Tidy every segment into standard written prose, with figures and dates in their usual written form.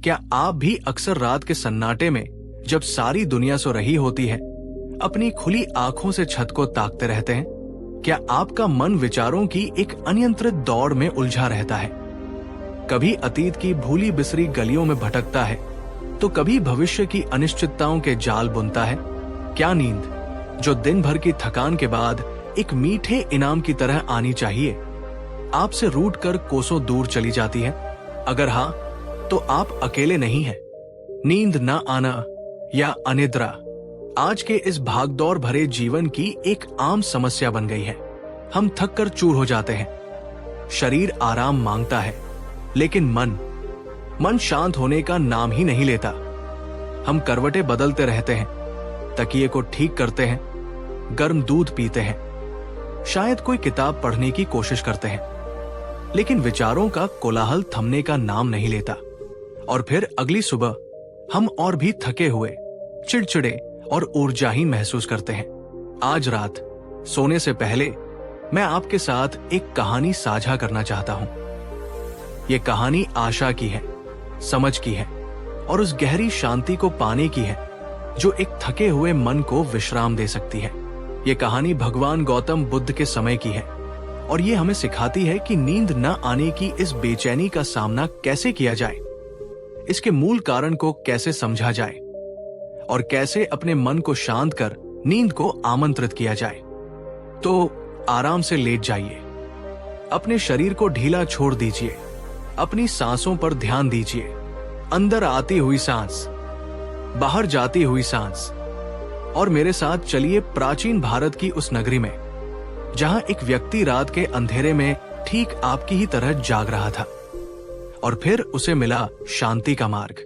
क्या आप भी अक्सर रात के सन्नाटे में, जब सारी दुनिया सो रही होती है, अपनी खुली आंखों से छत को ताकते रहते हैं? क्या आपका मन विचारों की एक अनियंत्रित दौड़ में उलझा रहता है? कभी अतीत की भूली बिसरी गलियों में भटकता है, तो कभी भविष्य की अनिश्चितताओं के जाल बुनता है। क्या नींद, जो दिन भर की थकान के बाद एक मीठे इनाम की तरह आनी चाहिए, आपसे रूठ कर कोसों दूर चली जाती है? अगर हाँ, तो आप अकेले नहीं हैं। नींद न आना या अनिद्रा आज के इस भागदौड़ भरे जीवन की एक आम समस्या बन गई है। हम थक कर चूर हो जाते हैं। शरीर आराम मांगता है, लेकिन मन शांत होने का नाम ही नहीं लेता। हम करवटें बदलते रहते हैं, तकिए को ठीक करते हैं, गर्म दूध पीते हैं, शायद कोई किताब पढ़ने की कोशिश करते हैं, लेकिन विचारों का कोलाहल थमने का नाम नहीं लेता। और फिर अगली सुबह हम और भी थके हुए, चिड़चिड़े और ऊर्जाहीन महसूस करते हैं। आज रात सोने से पहले मैं आपके साथ एक कहानी साझा करना चाहता हूं। यह कहानी आशा की है, समझ की है और उस गहरी शांति को पाने की है जो एक थके हुए मन को विश्राम दे सकती है। यह कहानी भगवान गौतम बुद्ध के समय की है और ये हमें सिखाती है कि नींद न आने की इस बेचैनी का सामना कैसे किया जाए, इसके मूल कारण को कैसे समझा जाए और कैसे अपने मन को शांत कर नींद को आमंत्रित किया जाए। तो आराम से लेट जाइए, अपने शरीर को ढीला छोड़ दीजिए, अपनी सांसों पर ध्यान दीजिए। अंदर आती हुई सांस, बाहर जाती हुई सांस, और मेरे साथ चलिए प्राचीन भारत की उस नगरी में जहां एक व्यक्ति रात के अंधेरे में ठीक आपकी ही तरह जाग रहा था और फिर उसे मिला शांति का मार्ग।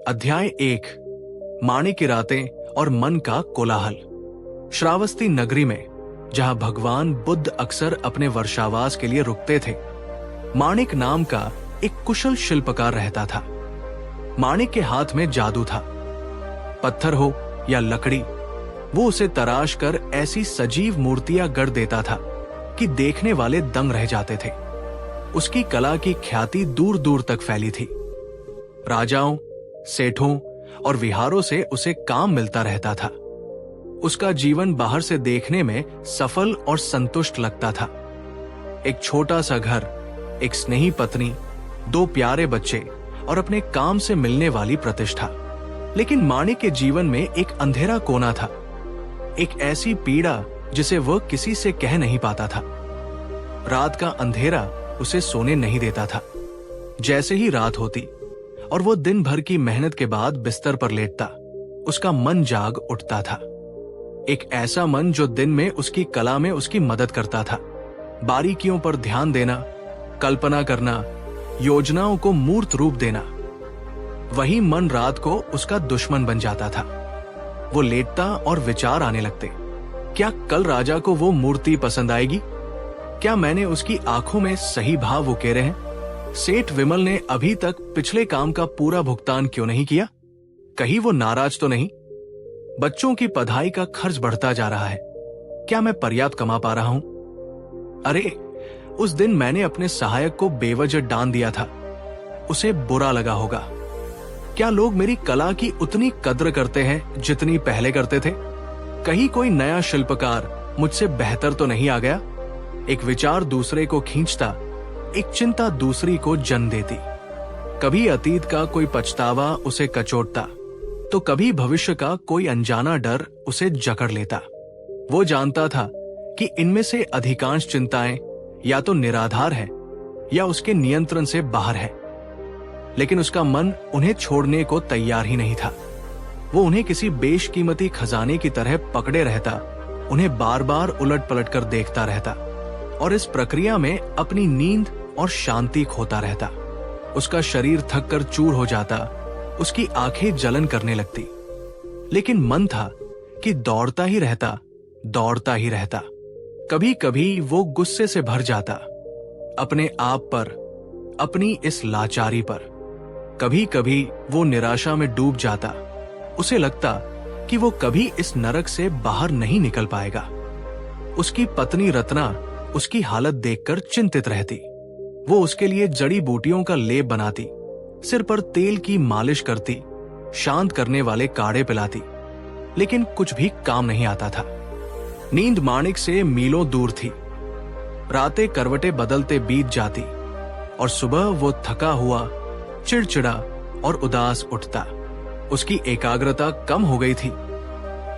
अध्याय 1, माणिक की रातें और मन का कोलाहल। श्रावस्ती नगरी में, जहां भगवान बुद्ध अक्सर अपने वर्षावास के लिए रुकते थे, माणिक नाम का एक कुशल शिल्पकार रहता था। माणिक के हाथ में जादू था। पत्थर हो या लकड़ी, वो उसे तराश कर ऐसी सजीव मूर्तियां गढ़ देता था कि देखने वाले दंग रह जाते थे। उसकी कला की ख्याति दूर दूर तक फैली थी। राजाओं, सेठों और विहारों से उसे काम मिलता रहता था। उसका जीवन बाहर से देखने में सफल और संतुष्ट लगता था। एक छोटा सा घर, एक स्नेही पत्नी, 2 प्यारे बच्चे और अपने काम से मिलने वाली प्रतिष्ठा। लेकिन माणिक के जीवन में एक अंधेरा कोना था, एक ऐसी पीड़ा जिसे वह किसी से कह नहीं पाता था। रात का अंधेरा उसे सोने नहीं देता था। जैसे ही रात होती और वो दिन भर की मेहनत के बाद बिस्तर पर लेटता, उसका मन जाग उठता था। एक ऐसा मन जो दिन में उसकी कला में उसकी मदद करता था। बारीकियों पर ध्यान देना, कल्पना करना, योजनाओं को मूर्त रूप देना। वही मन रात को उसका दुश्मन बन जाता था। वो लेटता और विचार आने लगते। क्या कल राजा को वो मूर्ति पसंद आएगी? क्या मैंने उसकी आंखों में सही भाव उकेरे हैं? सेठ विमल ने अभी तक पिछले काम का पूरा भुगतान क्यों नहीं किया? कहीं वो नाराज तो नहीं? बच्चों की पढ़ाई का खर्च बढ़ता जा रहा है। क्या मैं पर्याप्त कमा पा रहा हूं? अरे, उस दिन मैंने अपने सहायक को बेवजह डांट दिया था, उसे बुरा लगा होगा। क्या लोग मेरी कला की उतनी कद्र करते हैं जितनी पहले करते थे? कहीं कोई नया शिल्पकार मुझसे बेहतर तो नहीं आ गया? एक विचार दूसरे को खींचता, एक चिंता दूसरी को जन्म देती। कभी अतीत का कोई पछतावा उसे कचोटता, तो कभी भविष्य का कोई अनजाना डर उसे जकड़ लेता। वो जानता था कि इनमें से अधिकांश चिंताएं या तो निराधार है या उसके नियंत्रण से बाहर है, लेकिन उसका मन उन्हें छोड़ने को तैयार ही नहीं था। वो उन्हें किसी बेशकीमती खजाने की तरह पकड़े रहता, उन्हें बार बार उलट पलट कर देखता रहता और इस प्रक्रिया में अपनी नींद और शांति खोता रहता। उसका शरीर थक कर चूर हो जाता, उसकी आंखें जलन करने लगती, लेकिन मन था कि दौड़ता ही रहता, दौड़ता ही रहता। कभी कभी वो गुस्से से भर जाता, अपने आप पर, अपनी इस लाचारी पर। कभी कभी वो निराशा में डूब जाता। उसे लगता कि वो कभी इस नरक से बाहर नहीं निकल पाएगा। उसकी पत्नी रत्ना उसकी हालत देखकर चिंतित रहती। वो उसके लिए जड़ी बूटियों का लेप बनाती, सिर पर तेल की मालिश करती, शांत करने वाले काढ़े पिलाती, लेकिन कुछ भी काम नहीं आता था। नींद माणिक से मीलों दूर थी। रातें करवटें बदलते बीत जाती और सुबह वो थका हुआ, चिड़चिड़ा और उदास उठता। उसकी एकाग्रता कम हो गई थी।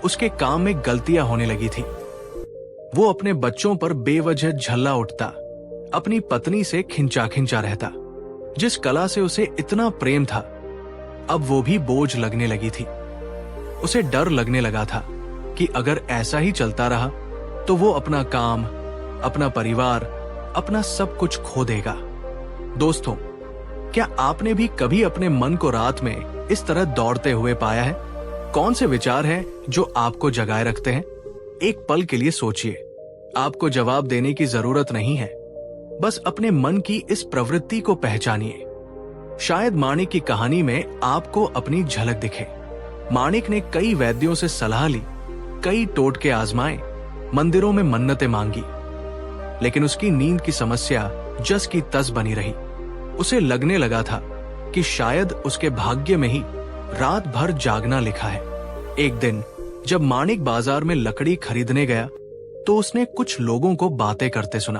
उसके काम में गलतियां होने लगी थी। वो अपने बच्चों पर बेवजह झल्ला उठता, अपनी पत्नी से खिंचा खिंचा रहता। जिस कला से उसे इतना प्रेम था, अब वो भी बोझ लगने लगी थी। उसे डर लगने लगा था कि अगर ऐसा ही चलता रहा तो वो अपना काम, अपना परिवार, अपना सब कुछ खो देगा। दोस्तों, क्या आपने भी कभी अपने मन को रात में इस तरह दौड़ते हुए पाया है? कौन से विचार हैं जो आपको जगाए रखते हैं? एक पल के लिए सोचिए। आपको जवाब देने की जरूरत नहीं है, बस अपने मन की इस प्रवृत्ति को पहचानिए। शायद माणिक की कहानी में आपको अपनी झलक दिखे। माणिक ने कई वैद्यों से सलाह ली, कई टोटके आजमाए, मंदिरों में मन्नतें मांगी, लेकिन उसकी नींद की समस्या जस की तस बनी रही। उसे लगने लगा था कि शायद उसके भाग्य में ही रात भर जागना लिखा है। एक दिन जब माणिक बाजार में लकड़ी खरीदने गया तो उसने कुछ लोगों को बातें करते सुना।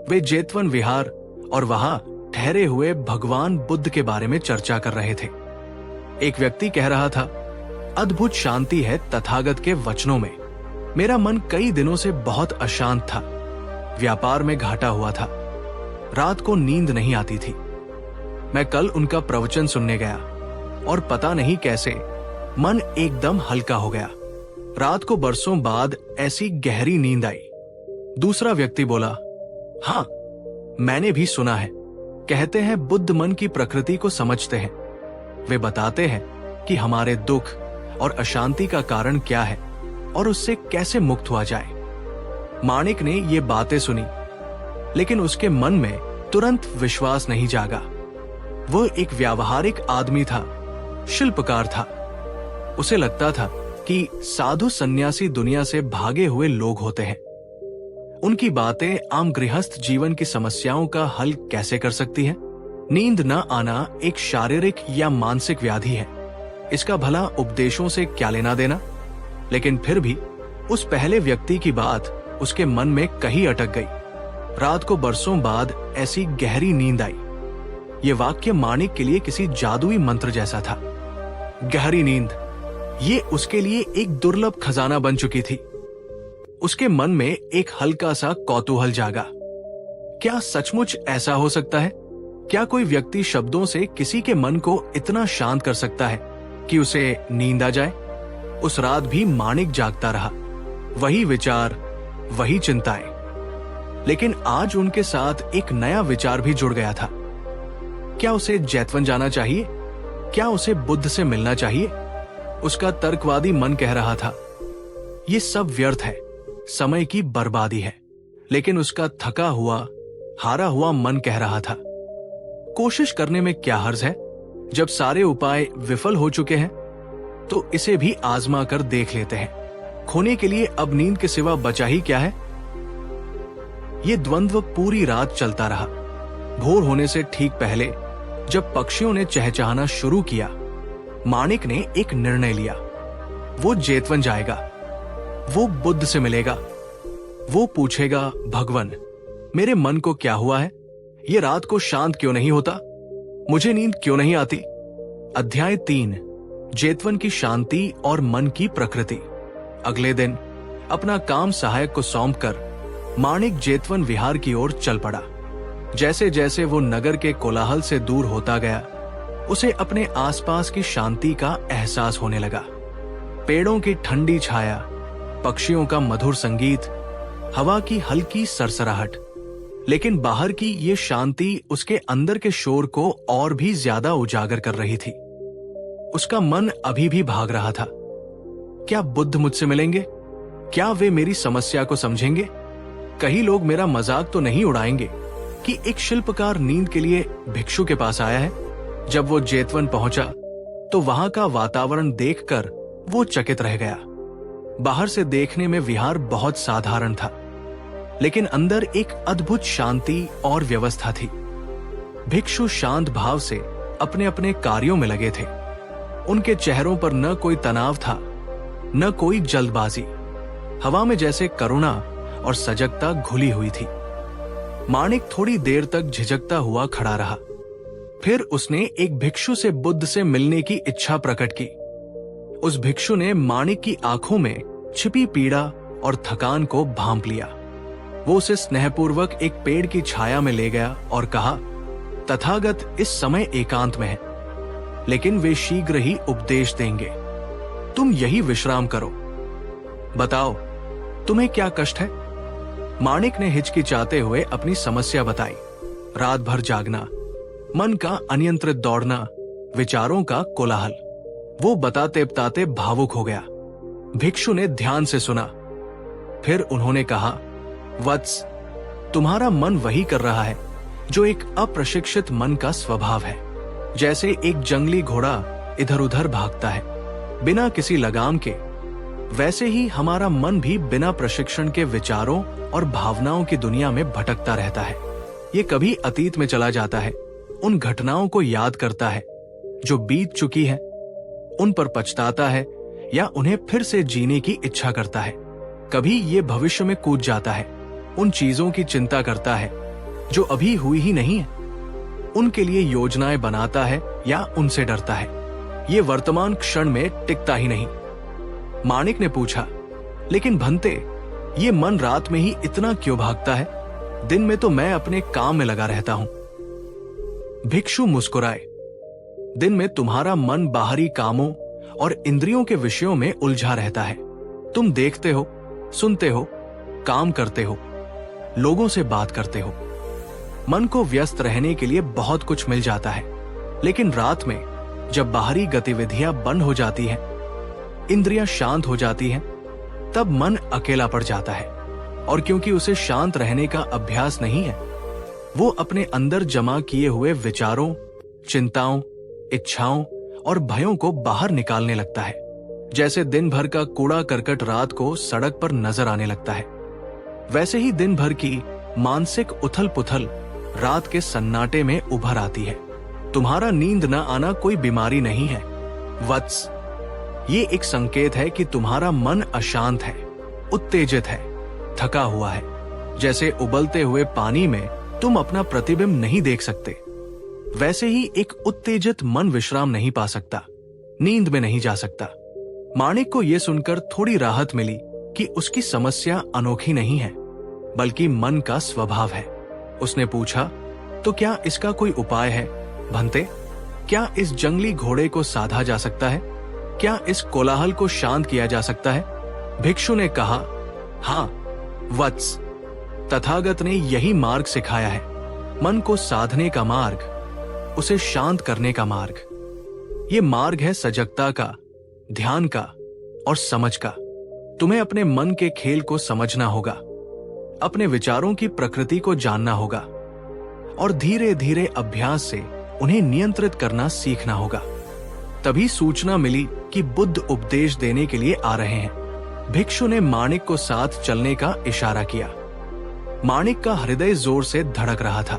वे जेतवन विहार और वहां ठहरे हुए भगवान बुद्ध के बारे में चर्चा कर रहे थे। एक व्यक्ति कह रहा था, अद्भुत शांति है तथागत के वचनों में। मेरा मन कई दिनों से बहुत अशांत था। व्यापार में घाटा हुआ था। रात को नींद नहीं आती थी। मैं कल उनका प्रवचन सुनने गया और पता नहीं कैसे मन एकदम हल्का हो गया। रात को बरसों बाद ऐसी गहरी नींद आई। दूसरा व्यक्ति बोला, हाँ, मैंने भी सुना है। कहते हैं बुद्ध मन की प्रकृति को समझते हैं। वे बताते हैं कि हमारे दुख और अशांति का कारण क्या है और उससे कैसे मुक्त हुआ जाए। माणिक ने ये बातें सुनी, लेकिन उसके मन में तुरंत विश्वास नहीं जागा। वो एक व्यावहारिक आदमी था, शिल्पकार था। उसे लगता था कि साधु सन्यासी दुनिया से भागे हुए लोग होते हैं। उनकी बातें आम गृहस्थ जीवन की समस्याओं का हल कैसे कर सकती हैं? नींद न आना एक शारीरिक या मानसिक व्याधि है। इसका भला उपदेशों से क्या लेना देना? लेकिन फिर भी उस पहले व्यक्ति की बात उसके मन में कहीं अटक गई। रात को बरसों बाद ऐसी गहरी नींद आई। ये वाक्य माणिक के लिए किसी जादुई मंत्र जैसा था। गहरी नींद, ये उसके लिए एक दुर्लभ खजाना बन चुकी थी। उसके मन में एक हल्का सा कौतूहल जागा। क्या सचमुच ऐसा हो सकता है? क्या कोई व्यक्ति शब्दों से किसी के मन को इतना शांत कर सकता है कि उसे नींद आ जाए? उस रात भी माणिक जागता रहा। वही विचार, वही चिंताएं। लेकिन आज उनके साथ एक नया विचार भी जुड़ गया था। क्या उसे जैतवन जाना चाहिए? क्या उसे बुद्ध से मिलना चाहिए? उसका तर्कवादी मन कह रहा था, ये सब व्यर्थ है, समय की बर्बादी है। लेकिन उसका थका हुआ, हारा हुआ मन कह रहा था, कोशिश करने में क्या हर्ज है? जब सारे उपाय विफल हो चुके हैं तो इसे भी आजमा कर देख लेते हैं। खोने के लिए अब नींद के सिवा बचा ही क्या है? ये द्वंद्व पूरी रात चलता रहा। भोर होने से ठीक पहले जब पक्षियों ने चहचहाना शुरू किया, माणिक ने एक निर्णय लिया। वो जेतवन जाएगा, वो बुद्ध से मिलेगा, वो पूछेगा, भगवन, मेरे मन को क्या हुआ है? ये रात को शांत क्यों नहीं होता? मुझे नींद क्यों नहीं आती? अध्याय 3, जेतवन की शांति और मन की प्रकृति। अगले दिन अपना काम सहायक को सौंपकर माणिक जेतवन विहार की ओर चल पड़ा। जैसे जैसे वो नगर के कोलाहल से दूर होता गया, उसे अपने आसपास की शांति का एहसास होने लगा। पेड़ों की ठंडी छाया, पक्षियों का मधुर संगीत, हवा की हल्की सरसराहट। लेकिन बाहर की ये शांति उसके अंदर के शोर को और भी ज्यादा उजागर कर रही थी। उसका मन अभी भी भाग रहा था। क्या बुद्ध मुझसे मिलेंगे? क्या वे मेरी समस्या को समझेंगे? कहीं लोग मेरा मजाक तो नहीं उड़ाएंगे कि एक शिल्पकार नींद के लिए भिक्षु के पास आया है? जब वो जेतवन पहुंचा तो वहां का वातावरण देखकर वो चकित रह गया। बाहर से देखने में विहार बहुत साधारण था, लेकिन अंदर एक अद्भुत शांति और व्यवस्था थी। भिक्षु शांत भाव से अपने अपने कार्यों में लगे थे। उनके चेहरों पर न कोई तनाव था, न कोई जल्दबाजी। हवा में जैसे करुणा और सजगता घुली हुई थी। माणिक थोड़ी देर तक झिझकता हुआ खड़ा रहा। फिर उसने एक भिक्षु से बुद्ध से मिलने की इच्छा प्रकट की। उस भिक्षु ने माणिक की आंखों में छिपी पीड़ा और थकान को भांप लिया। वो उसे स्नेहपूर्वक एक पेड़ की छाया में ले गया और कहा, तथागत इस समय एकांत में है, लेकिन वे शीघ्र ही उपदेश देंगे। तुम यही विश्राम करो। बताओ, तुम्हें क्या कष्ट है? माणिक ने हिचकिचाते हुए अपनी समस्या बताई। रात भर जागना, मन का अनियंत्रित दौड़ना, विचारों का कोलाहल। वो बताते बताते भावुक हो गया। भिक्षु ने ध्यान से सुना। फिर उन्होंने कहा, वत्स, तुम्हारा मन वही कर रहा है जो एक अप्रशिक्षित मन का स्वभाव है। जैसे एक जंगली घोड़ा इधर उधर भागता है बिना किसी लगाम के, वैसे ही हमारा मन भी बिना प्रशिक्षण के विचारों और भावनाओं की दुनिया में भटकता रहता है। ये कभी अतीत में चला जाता है, उन घटनाओं को याद करता है जो बीत चुकी है, उन पर पछताता है या उन्हें फिर से जीने की इच्छा करता है। कभी ये भविष्य में कूद जाता है, उन चीजों की चिंता करता है जो अभी हुई ही नहीं है, उनके लिए योजनाएं बनाता है या उनसे डरता है। ये वर्तमान क्षण में टिकता ही नहीं। माणिक ने पूछा, लेकिन भंते, ये मन रात में ही इतना क्यों भागता है? दिन में तो मैं अपने काम में लगा रहता हूं। भिक्षु मुस्कुराए। दिन में तुम्हारा मन बाहरी कामों और इंद्रियों के विषयों में उलझा रहता है। तुम देखते हो, सुनते हो, काम करते हो, लोगों से बात करते हो। मन को व्यस्त रहने के लिए बहुत कुछ मिल जाता है, लेकिन रात में जब बाहरी गतिविधियां बंद हो जाती हैं, इंद्रियां शांत हो जाती हैं, तब मन अकेला पड़ जाता है। और क्योंकि उसे शांत रहने का अभ्यास नहीं है, वो अपने अंदर जमा किए हुए विचारों, चिंताओं, इच्छाओं और भयों को बाहर निकालने लगता है। जैसे दिन भर का कूड़ा करकट रात को सड़क पर नजर आने लगता है, वैसे ही दिन भर की मानसिक उथल पुथल रात के सन्नाटे में उभर आती है। तुम्हारा नींद न आना कोई बीमारी नहीं है वत्स, ये एक संकेत है कि तुम्हारा मन अशांत है, उत्तेजित है, थका हुआ है। जैसे उबलते हुए पानी में तुम अपना प्रतिबिंब नहीं देख सकते, वैसे ही एक उत्तेजित मन विश्राम नहीं पा सकता, नींद में नहीं जा सकता। माणिक को यह सुनकर थोड़ी राहत मिली कि उसकी समस्या अनोखी नहीं है, बल्कि मन का स्वभाव है। उसने पूछा, तो क्या इसका कोई उपाय है भंते? क्या इस जंगली घोड़े को साधा जा सकता है? क्या इस कोलाहल को शांत किया जा सकता है? भिक्षु ने कहा, हाँ वत्स, तथागत ने यही मार्ग सिखाया है। मन को साधने का मार्ग, उसे शांत करने का मार्ग। ये मार्ग है सजगता का, ध्यान का और समझ का। तुम्हें अपने मन के खेल को समझना होगा, अपने विचारों की प्रकृति को जानना होगा और धीरे धीरे अभ्यास से उन्हें नियंत्रित करना सीखना होगा। तभी सूचना मिली कि बुद्ध उपदेश देने के लिए आ रहे हैं। भिक्षु ने माणिक को साथ चलने का इशारा किया। माणिक का हृदय जोर से धड़क रहा था।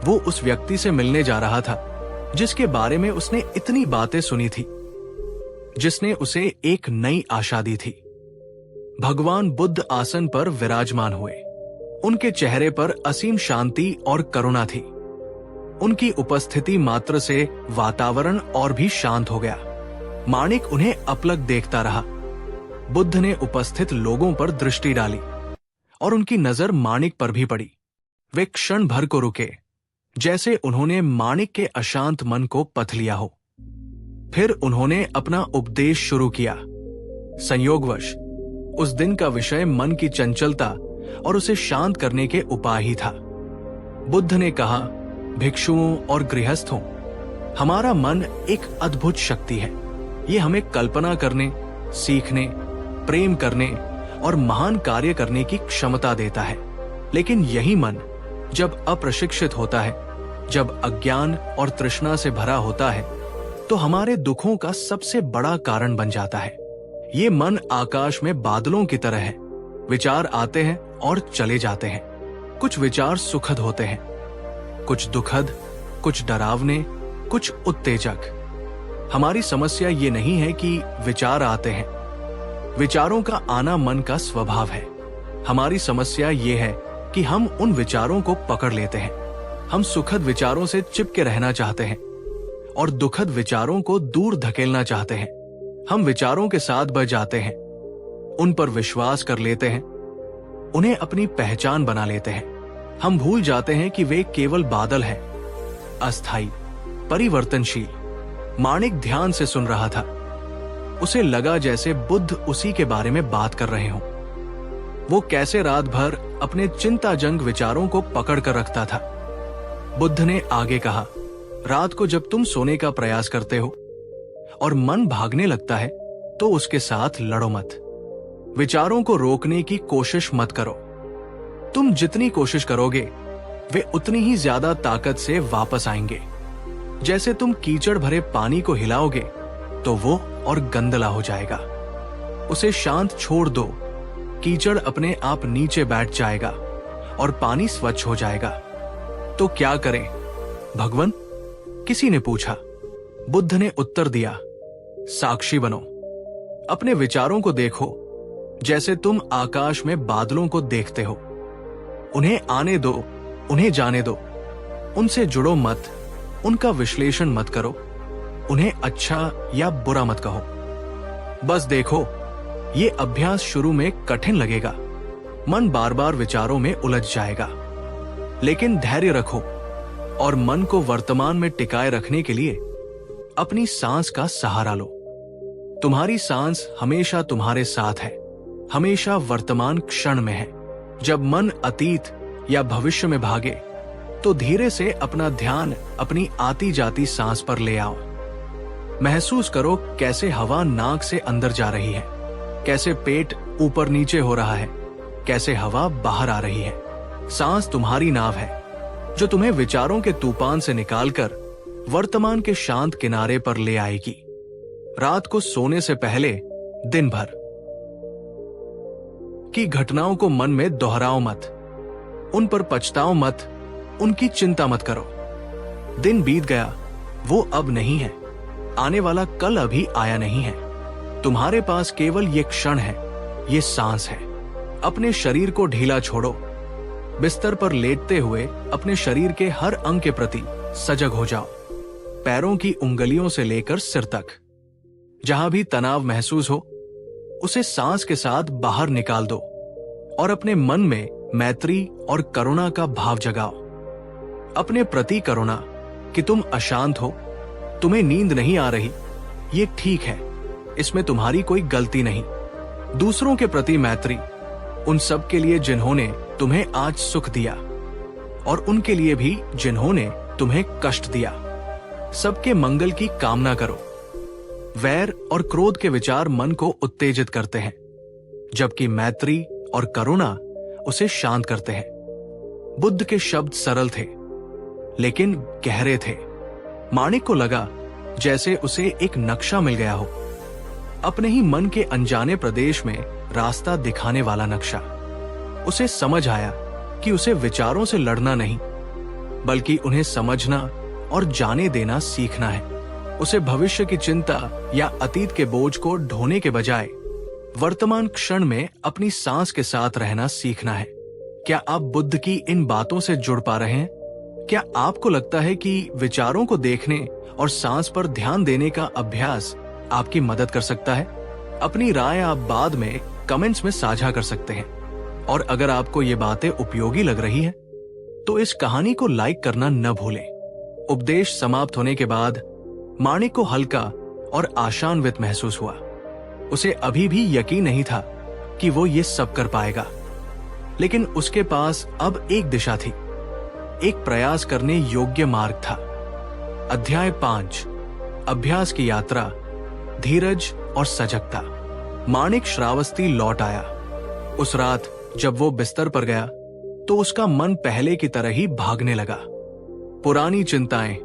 वो उस व्यक्ति से मिलने जा रहा था जिसके बारे में उसने इतनी बातें सुनी थी, जिसने उसे एक नई आशा दी थी। भगवान बुद्ध आसन पर विराजमान हुए। उनके चेहरे पर असीम शांति और करुणा थी। उनकी उपस्थिति मात्र से वातावरण और भी शांत हो गया। माणिक उन्हें अपलक देखता रहा। बुद्ध ने उपस्थित लोगों पर दृष्टि डाली और उनकी नजर माणिक पर भी पड़ी। वे क्षण भर को रुके, जैसे उन्होंने माणिक के अशांत मन को पथ लिया हो। फिर उन्होंने अपना उपदेश शुरू किया। संयोगवश उस दिन का विषय मन की चंचलता और उसे शांत करने के उपाय ही था। बुद्ध ने कहा, भिक्षुओं और गृहस्थों, हमारा मन एक अद्भुत शक्ति है। ये हमें कल्पना करने, सीखने, प्रेम करने और महान कार्य करने की क्षमता देता है। लेकिन यही मन जब अप्रशिक्षित होता है, जब अज्ञान और तृष्णा से भरा होता है, तो हमारे दुखों का सबसे बड़ा कारण बन जाता है। ये मन आकाश में बादलों की तरह है। विचार आते हैं और चले जाते हैं। कुछ विचार सुखद होते हैं, कुछ दुखद, कुछ डरावने, कुछ उत्तेजक। हमारी समस्या ये नहीं है कि विचार आते हैं, विचारों का आना मन का स्वभाव है। हमारी समस्या ये है कि हम उन विचारों को पकड़ लेते हैं। हम सुखद विचारों से चिपके रहना चाहते हैं और दुखद विचारों को दूर धकेलना चाहते हैं। हम विचारों के साथ बह जाते हैं, उन पर विश्वास कर लेते हैं, उन्हें अपनी पहचान बना लेते हैं। हम भूल जाते हैं कि वे केवल बादल हैं, अस्थायी, परिवर्तनशील। माणिक ध्यान से सुन रहा था। उसे लगा जैसे बुद्ध उसी के बारे में बात कर रहे हों। वो कैसे रात भर अपने चिंताजनक विचारों को पकड़ कर रखता था। बुद्ध ने आगे कहा, रात को जब तुम सोने का प्रयास करते हो और मन भागने लगता है तो उसके साथ लड़ो मत। विचारों को रोकने की कोशिश मत करो। तुम जितनी कोशिश करोगे वे उतनी ही ज्यादा ताकत से वापस आएंगे। जैसे तुम कीचड़ भरे पानी को हिलाओगे तो वो और गंदला हो जाएगा। उसे शांत छोड़ दो, कीचड़ अपने आप नीचे बैठ जाएगा और पानी स्वच्छ हो जाएगा। तो क्या करें भगवान? किसी ने पूछा। बुद्ध ने उत्तर दिया, साक्षी बनो। अपने विचारों को देखो जैसे तुम आकाश में बादलों को देखते हो। उन्हें आने दो, उन्हें जाने दो। उनसे जुड़ो मत, उनका विश्लेषण मत करो, उन्हें अच्छा या बुरा मत कहो। बस देखो, ये अभ्यास शुरू में कठिन लगेगा। मन बार बार विचारों में उलझ जाएगा, लेकिन धैर्य रखो और मन को वर्तमान में टिकाए रखने के लिए अपनी सांस का सहारा लो। तुम्हारी सांस हमेशा तुम्हारे साथ है, हमेशा वर्तमान क्षण में है। जब मन अतीत या भविष्य में भागे तो धीरे से अपना ध्यान अपनी आती जाती सांस पर ले आओ। महसूस करो कैसे हवा नाक से अंदर जा रही है, कैसे पेट ऊपर नीचे हो रहा है, कैसे हवा बाहर आ रही है। सांस तुम्हारी नाव है जो तुम्हें विचारों के तूफान से निकालकर वर्तमान के शांत किनारे पर ले आएगी। रात को सोने से पहले दिन भर की घटनाओं को मन में दोहराओ मत, उन पर पछताओ मत, उनकी चिंता मत करो। दिन बीत गया, वो अब नहीं है। आने वाला कल अभी आया नहीं है। तुम्हारे पास केवल ये क्षण है, ये सांस है। अपने शरीर को ढीला छोड़ो। बिस्तर पर लेटते हुए अपने शरीर के हर अंग के प्रति सजग हो जाओ। पैरों की उंगलियों से लेकर सिर तक जहां भी तनाव महसूस हो उसे सांस के साथ बाहर निकाल दो और अपने मन में मैत्री और करुणा का भाव जगाओ। अपने प्रति करुणा कि तुम अशांत हो, तुम्हें नींद नहीं आ रही, ये ठीक है, इसमें तुम्हारी कोई गलती नहीं। दूसरों के प्रति मैत्री, उन सब के लिए जिन्होंने तुम्हें आज सुख दिया और उनके लिए भी जिन्होंने तुम्हें कष्ट दिया। सबके मंगल की कामना करो। वैर और क्रोध के विचार मन को उत्तेजित करते हैं, जबकि मैत्री और करुणा उसे शांत करते हैं। बुद्ध के शब्द सरल थे लेकिन गहरे थे। माणिक को लगा जैसे उसे एक नक्शा मिल गया हो, अपने ही मन के अनजाने प्रदेश में रास्ता दिखाने वाला नक्शा। उसे समझ आया कि उसे विचारों से लड़ना नहीं, बल्कि उन्हें समझना और जाने देना सीखना है। उसे भविष्य की चिंता या अतीत के बोझ को ढोने के बजाय वर्तमान क्षण में अपनी सांस के साथ रहना सीखना है। क्या आप बुद्ध की इन बातों से जुड़ पा रहे हैं? क्या आपको लगता है कि विचारों को देखने और सांस पर ध्यान देने का अभ्यास आपकी मदद कर सकता है? अपनी राय आप बाद में कमेंट्स में साझा कर सकते हैं। और अगर आपको ये बातें उपयोगी लग रही हैं, तो इस कहानी को लाइक करना न भूलें। उपदेश समाप्त होने के बाद माणिक को हल्का और आशान्वित महसूस हुआ। उसे अभी भी यकीन नहीं था कि वो ये सब कर पाएगा, लेकिन उसके पास अब एक दिशा थी, एक प्रयास करने योग्य मार्ग था। अध्याय 5, अभ्यास की यात्रा, धीरज और सजगता। माणिक श्रावस्ती लौट आया। उस रात जब वो बिस्तर पर गया तो उसका मन पहले की तरह ही भागने लगा। पुरानी चिंताएं,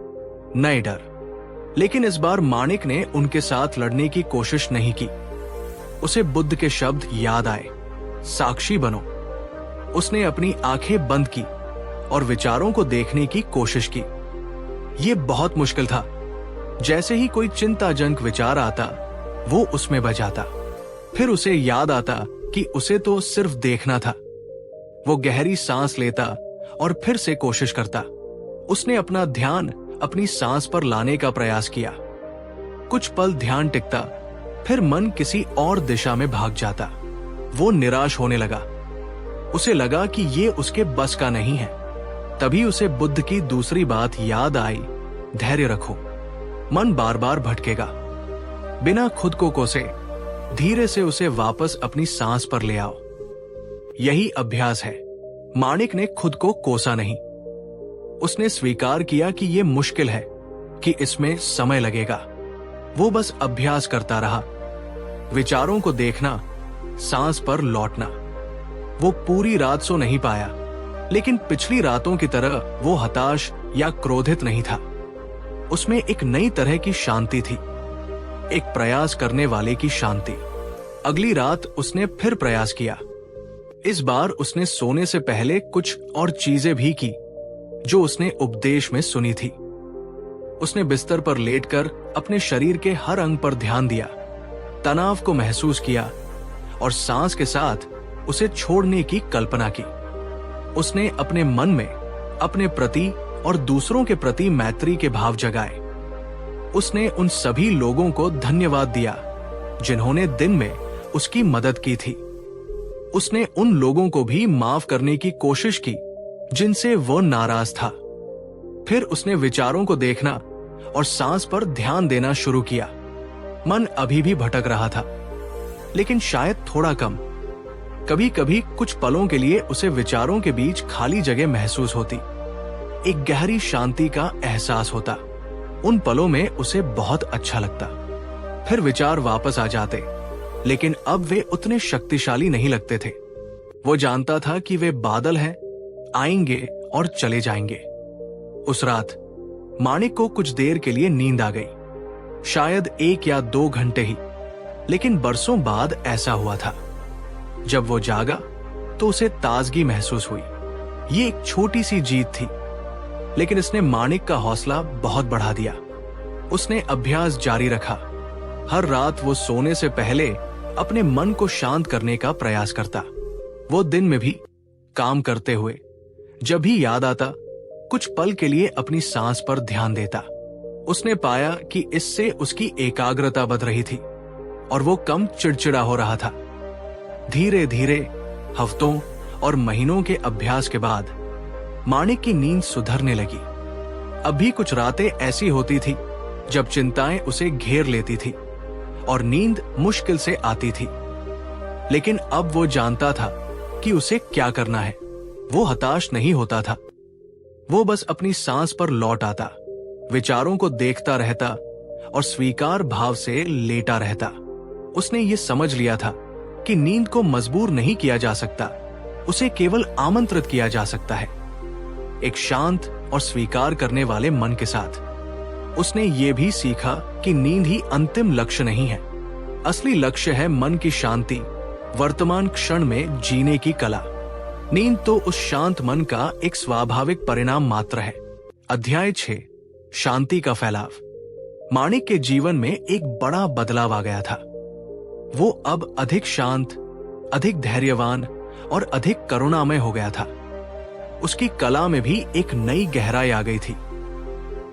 नए डर। लेकिन इस बार माणिक ने उनके साथ लड़ने की कोशिश नहीं की। उसे बुद्ध के शब्द याद आए, साक्षी बनो। उसने अपनी आंखें बंद की और विचारों को देखने की कोशिश की। ये बहुत मुश्किल था, जैसे ही कोई चिंताजनक विचार आता, वो उसमें बह जाता। फिर उसे याद आता कि उसे तो सिर्फ देखना था। वो गहरी सांस लेता और फिर से कोशिश करता। उसने अपना ध्यान अपनी सांस पर लाने का प्रयास किया। कुछ पल ध्यान टिकता, फिर मन किसी और दिशा में भाग जाता। वो निराश होने लगा। उसे लगा कि ये उसके बस का नहीं है। तभी उसे बुद्ध की दूसरी बात याद आई, धैर्य रखो, मन बार बार भटकेगा। बिना खुद को कोसे धीरे से उसे वापस अपनी सांस पर ले आओ। यही अभ्यास है। माणिक ने खुद को कोसा नहीं। उसने स्वीकार किया कि यह मुश्किल है, कि इसमें समय लगेगा। वो बस अभ्यास करता रहा, विचारों को देखना, सांस पर लौटना। वो पूरी रात सो नहीं पाया, लेकिन पिछली रातों की तरह वो हताश या क्रोधित नहीं था। उसमें एक नई तरह की शांति थी, एक प्रयास करने वाले की शांति। अगली रात उसने फिर प्रयास किया। इस बार उसने सोने से पहले कुछ और चीजें भी की जो उसने उपदेश में सुनी थी। उसने बिस्तर पर लेटकर अपने शरीर के हर अंग पर ध्यान दिया, तनाव को महसूस किया और सांस के साथ उसे छोड़ने की कल्पना की। उसने अपने मन में अपने प्रति और दूसरों के प्रति मैत्री के भाव जगाए। उसने उन सभी लोगों को धन्यवाद दिया जिन्होंने दिन में उसकी मदद की थी। उसने उन लोगों को भी माफ करने की कोशिश की जिनसे वो नाराज था। फिर उसने विचारों को देखना और सांस पर ध्यान देना शुरू किया। मन अभी भी भटक रहा था, लेकिन शायद थोड़ा कम। कभी कभी कुछ पलों के लिए उसे विचारों के बीच खाली जगह महसूस होती, एक गहरी शांति का एहसास होता। उन पलों में उसे बहुत अच्छा लगता। फिर विचार वापस आ जाते, लेकिन अब वे उतने शक्तिशाली नहीं लगते थे। वो जानता था कि वे बादल हैं, आएंगे और चले जाएंगे। उस रात माणिक को कुछ देर के लिए नींद आ गई, शायद 1 या 2 घंटे ही, लेकिन बरसों बाद ऐसा हुआ था। जब वो जागा तो उसे ताजगी महसूस हुई। ये एक छोटी सी जीत थी, लेकिन इसने माणिक का हौसला बहुत बढ़ा दिया। उसने अभ्यास जारी रखा। हर रात वो सोने से पहले अपने मन को शांत करने का प्रयास करता। वो दिन में भी, काम करते हुए, जब भी याद आता, कुछ पल के लिए अपनी सांस पर ध्यान देता। उसने पाया कि इससे उसकी एकाग्रता बढ़ रही थी और वो कम चिड़चिड़ा हो रहा था। धीरे धीरे हफ्तों और महीनों के अभ्यास के बाद माणिक की नींद सुधरने लगी। अब भी कुछ रातें ऐसी होती थी जब चिंताएं उसे घेर लेती थी और नींद मुश्किल से आती थी, लेकिन अब वो जानता था कि उसे क्या करना है। वो हताश नहीं होता था। वो बस अपनी सांस पर लौट आता, विचारों को देखता रहता और स्वीकार भाव से लेटा रहता। उसने ये समझ लिया था कि नींद को मजबूर नहीं किया जा सकता, उसे केवल आमंत्रित किया जा सकता है, एक शांत और स्वीकार करने वाले मन के साथ। उसने ये भी सीखा कि नींद ही अंतिम लक्ष्य नहीं है। असली लक्ष्य है मन की शांति, वर्तमान क्षण में जीने की कला। नींद तो उस शांत मन का एक स्वाभाविक परिणाम मात्र है। अध्याय 6, शांति का फैलाव। माणिक के जीवन में एक बड़ा बदलाव आ गया था। वो अब अधिक शांत, अधिक धैर्यवान और अधिक करुणामय हो गया था। उसकी कला में भी एक नई गहराई आ गई थी।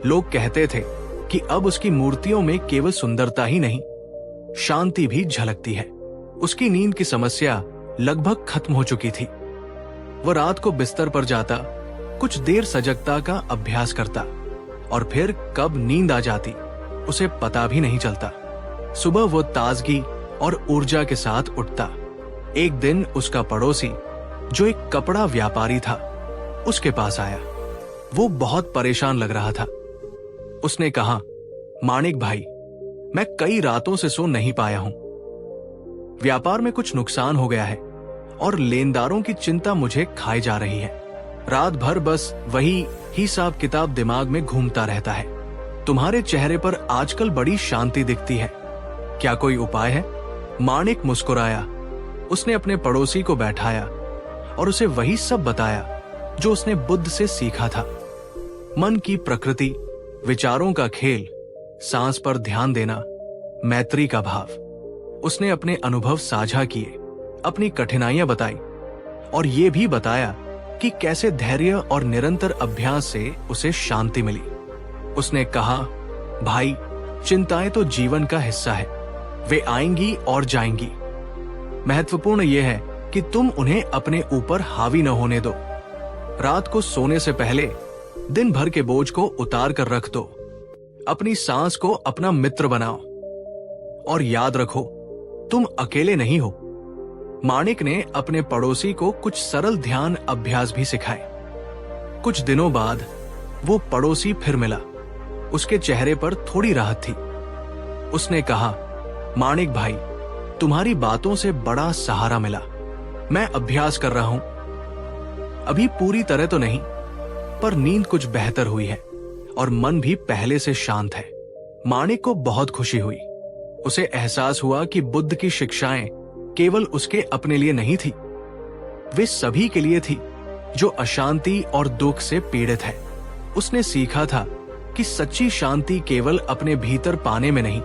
लोग कहते थे कि अब उसकी मूर्तियों में केवल सुंदरता ही नहीं, शांति भी झलकती है। उसकी नींद की समस्या लगभग खत्म हो चुकी थी। वह रात को बिस्तर पर जाता, कुछ देर सजगता का अभ्यास करता और फिर कब नींद आ जाती उसे पता भी नहीं चलता। सुबह वो ताजगी और ऊर्जा के साथ उठता। एक दिन उसका पड़ोसी, जो एक कपड़ा व्यापारी था, उसके पास आया। वो बहुत परेशान लग रहा था। उसने कहा, माणिक भाई, मैं कई रातों से सो नहीं पाया हूं। व्यापार में कुछ नुकसान हो गया है और लेनदारों की चिंता मुझे खाई जा रही है। रात भर बस वही हिसाब किताब दिमाग में घूमता रहता है। तुम्हारे चेहरे पर आजकल बड़ी शांति दिखती है, क्या कोई उपाय है? माणिक मुस्कुराया। उसने अपने पड़ोसी को बैठाया और उसे वही सब बताया जो उसने बुद्ध से सीखा था। मन की प्रकृति, विचारों का खेल, सांस पर ध्यान देना, मैत्री का भाव। उसने अपने अनुभव साझा किए, अपनी कठिनाइयां बताई और ये भी बताया कि कैसे धैर्य और निरंतर अभ्यास से उसे शांति मिली। उसने कहा, भाई, चिंताएं तो जीवन का हिस्सा है, वे आएंगी और जाएंगी। महत्वपूर्ण यह है कि तुम उन्हें अपने ऊपर हावी न होने दो। रात को सोने से पहले दिन भर के बोझ को उतार कर रख दो। अपनी सांस को अपना मित्र बनाओ और याद रखो, तुम अकेले नहीं हो। माणिक ने अपने पड़ोसी को कुछ सरल ध्यान अभ्यास भी सिखाए। कुछ दिनों बाद वो पड़ोसी फिर मिला। उसके चेहरे पर थोड़ी राहत थी। उसने कहा, माणिक भाई, तुम्हारी बातों से बड़ा सहारा मिला। मैं अभ्यास कर रहा हूं, अभी पूरी तरह तो नहीं, पर नींद कुछ बेहतर हुई है और मन भी पहले से शांत है। माणिक को बहुत खुशी हुई। उसे एहसास हुआ कि बुद्ध की शिक्षाएं केवल उसके अपने लिए नहीं थी, वे सभी के लिए थी जो अशांति और दुख से पीड़ित है। उसने सीखा था कि सच्ची शांति केवल अपने भीतर पाने में नहीं,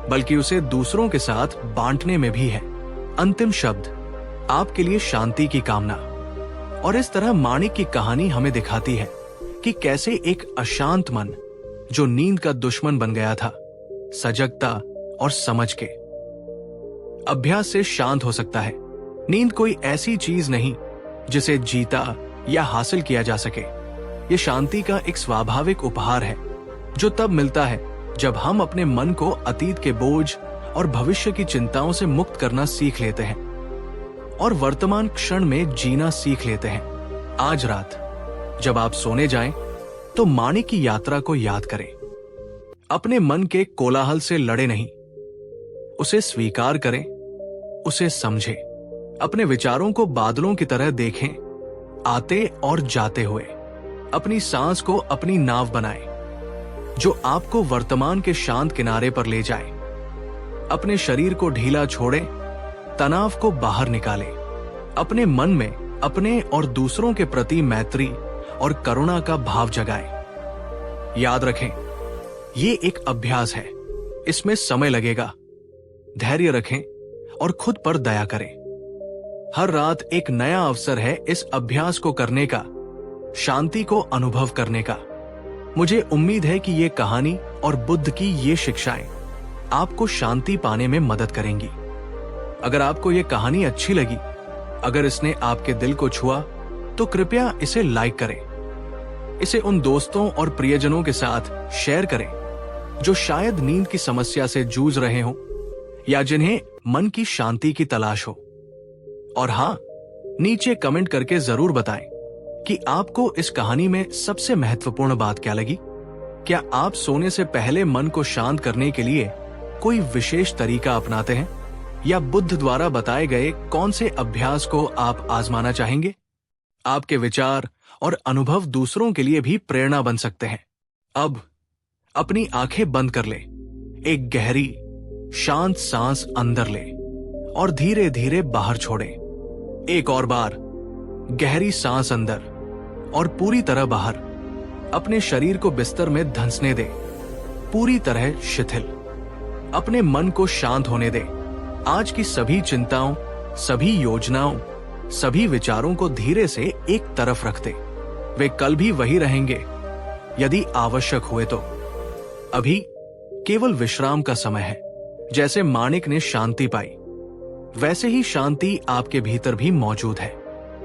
बल्कि उसे दूसरों के साथ बांटने में भी है। अंतिम शब्द, आपके लिए शांति की कामना। और इस तरह माणिक की कहानी हमें दिखाती है कि कैसे एक अशांत मन, जो नींद का दुश्मन बन गया था, सजगता और समझ के अभ्यास से शांत हो सकता है। नींद कोई ऐसी चीज नहीं जिसे जीता या हासिल किया जा सके। ये शांति का एक स्वाभाविक उपहार है जो तब मिलता है जब हम अपने मन को अतीत के बोझ और भविष्य की चिंताओं से मुक्त करना सीख लेते हैं और वर्तमान क्षण में जीना सीख लेते हैं। आज रात जब आप सोने जाएं, तो माणिक की यात्रा को याद करें। अपने मन के कोलाहल से लड़े नहीं, उसे स्वीकार करें, उसे समझें। अपने विचारों को बादलों की तरह देखें, आते और जाते हुए। अपनी सांस को अपनी नाव बनाएं, जो आपको वर्तमान के शांत किनारे पर ले जाए। अपने शरीर को ढीला छोड़ें, तनाव को बाहर निकालें। अपने मन में अपने और दूसरों के प्रति मैत्री और करुणा का भाव जगाएं। याद रखें, ये एक अभ्यास है, इसमें समय लगेगा। धैर्य रखें और खुद पर दया करें। हर रात एक नया अवसर है इस अभ्यास को करने का, शांति को अनुभव करने का। मुझे उम्मीद है कि ये कहानी और बुद्ध की ये शिक्षाएं आपको शांति पाने में मदद करेंगी। अगर आपको ये कहानी अच्छी लगी, अगर इसने आपके दिल को छुआ, तो कृपया इसे लाइक करें। इसे उन दोस्तों और प्रियजनों के साथ शेयर करें जो शायद नींद की समस्या से जूझ रहे हों या जिन्हें मन की शांति की तलाश हो। और हां, नीचे कमेंट करके जरूर बताएं कि आपको इस कहानी में सबसे महत्वपूर्ण बात क्या लगी। क्या आप सोने से पहले मन को शांत करने के लिए कोई विशेष तरीका अपनाते हैं, या बुद्ध द्वारा बताए गए कौन से अभ्यास को आप आजमाना चाहेंगे? आपके विचार और अनुभव दूसरों के लिए भी प्रेरणा बन सकते हैं। अब अपनी आंखें बंद कर लें, एक गहरी शांत सांस अंदर लें और धीरे धीरे बाहर छोड़ें। एक और बार गहरी सांस अंदर और पूरी तरह बाहर। अपने शरीर को बिस्तर में धंसने दें, पूरी तरह शिथिल। अपने मन को शांत होने दें। आज की सभी चिंताओं, सभी योजनाओं, सभी विचारों को धीरे से एक तरफ रख दें। वे कल भी वही रहेंगे यदि आवश्यक हुए तो। अभी केवल विश्राम का समय है। जैसे माणिक ने शांति पाई, वैसे ही शांति आपके भीतर भी मौजूद है।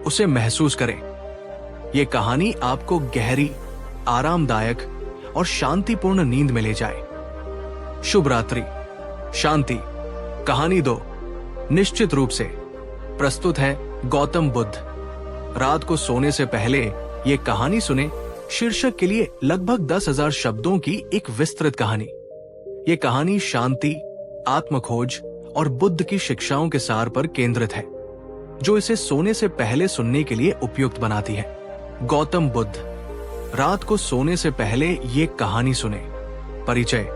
उसे महसूस करें। ये कहानी आपको गहरी, आरामदायक और शांतिपूर्ण नींद में ले जाए। शुभ रात्रि। शांति कहानी 2 निश्चित रूप से प्रस्तुत है गौतम बुद्ध। रात को सोने से पहले ये कहानी सुने शीर्षक के लिए लगभग 10,000 शब्दों की एक विस्तृत कहानी। ये कहानी शांति, आत्मखोज और बुद्ध की शिक्षाओं के सार पर केंद्रित है, जो इसे सोने से पहले सुनने के लिए उपयुक्त बनाती है। गौतम बुद्ध। रात को सोने से पहले ये कहानी सुने। परिचय।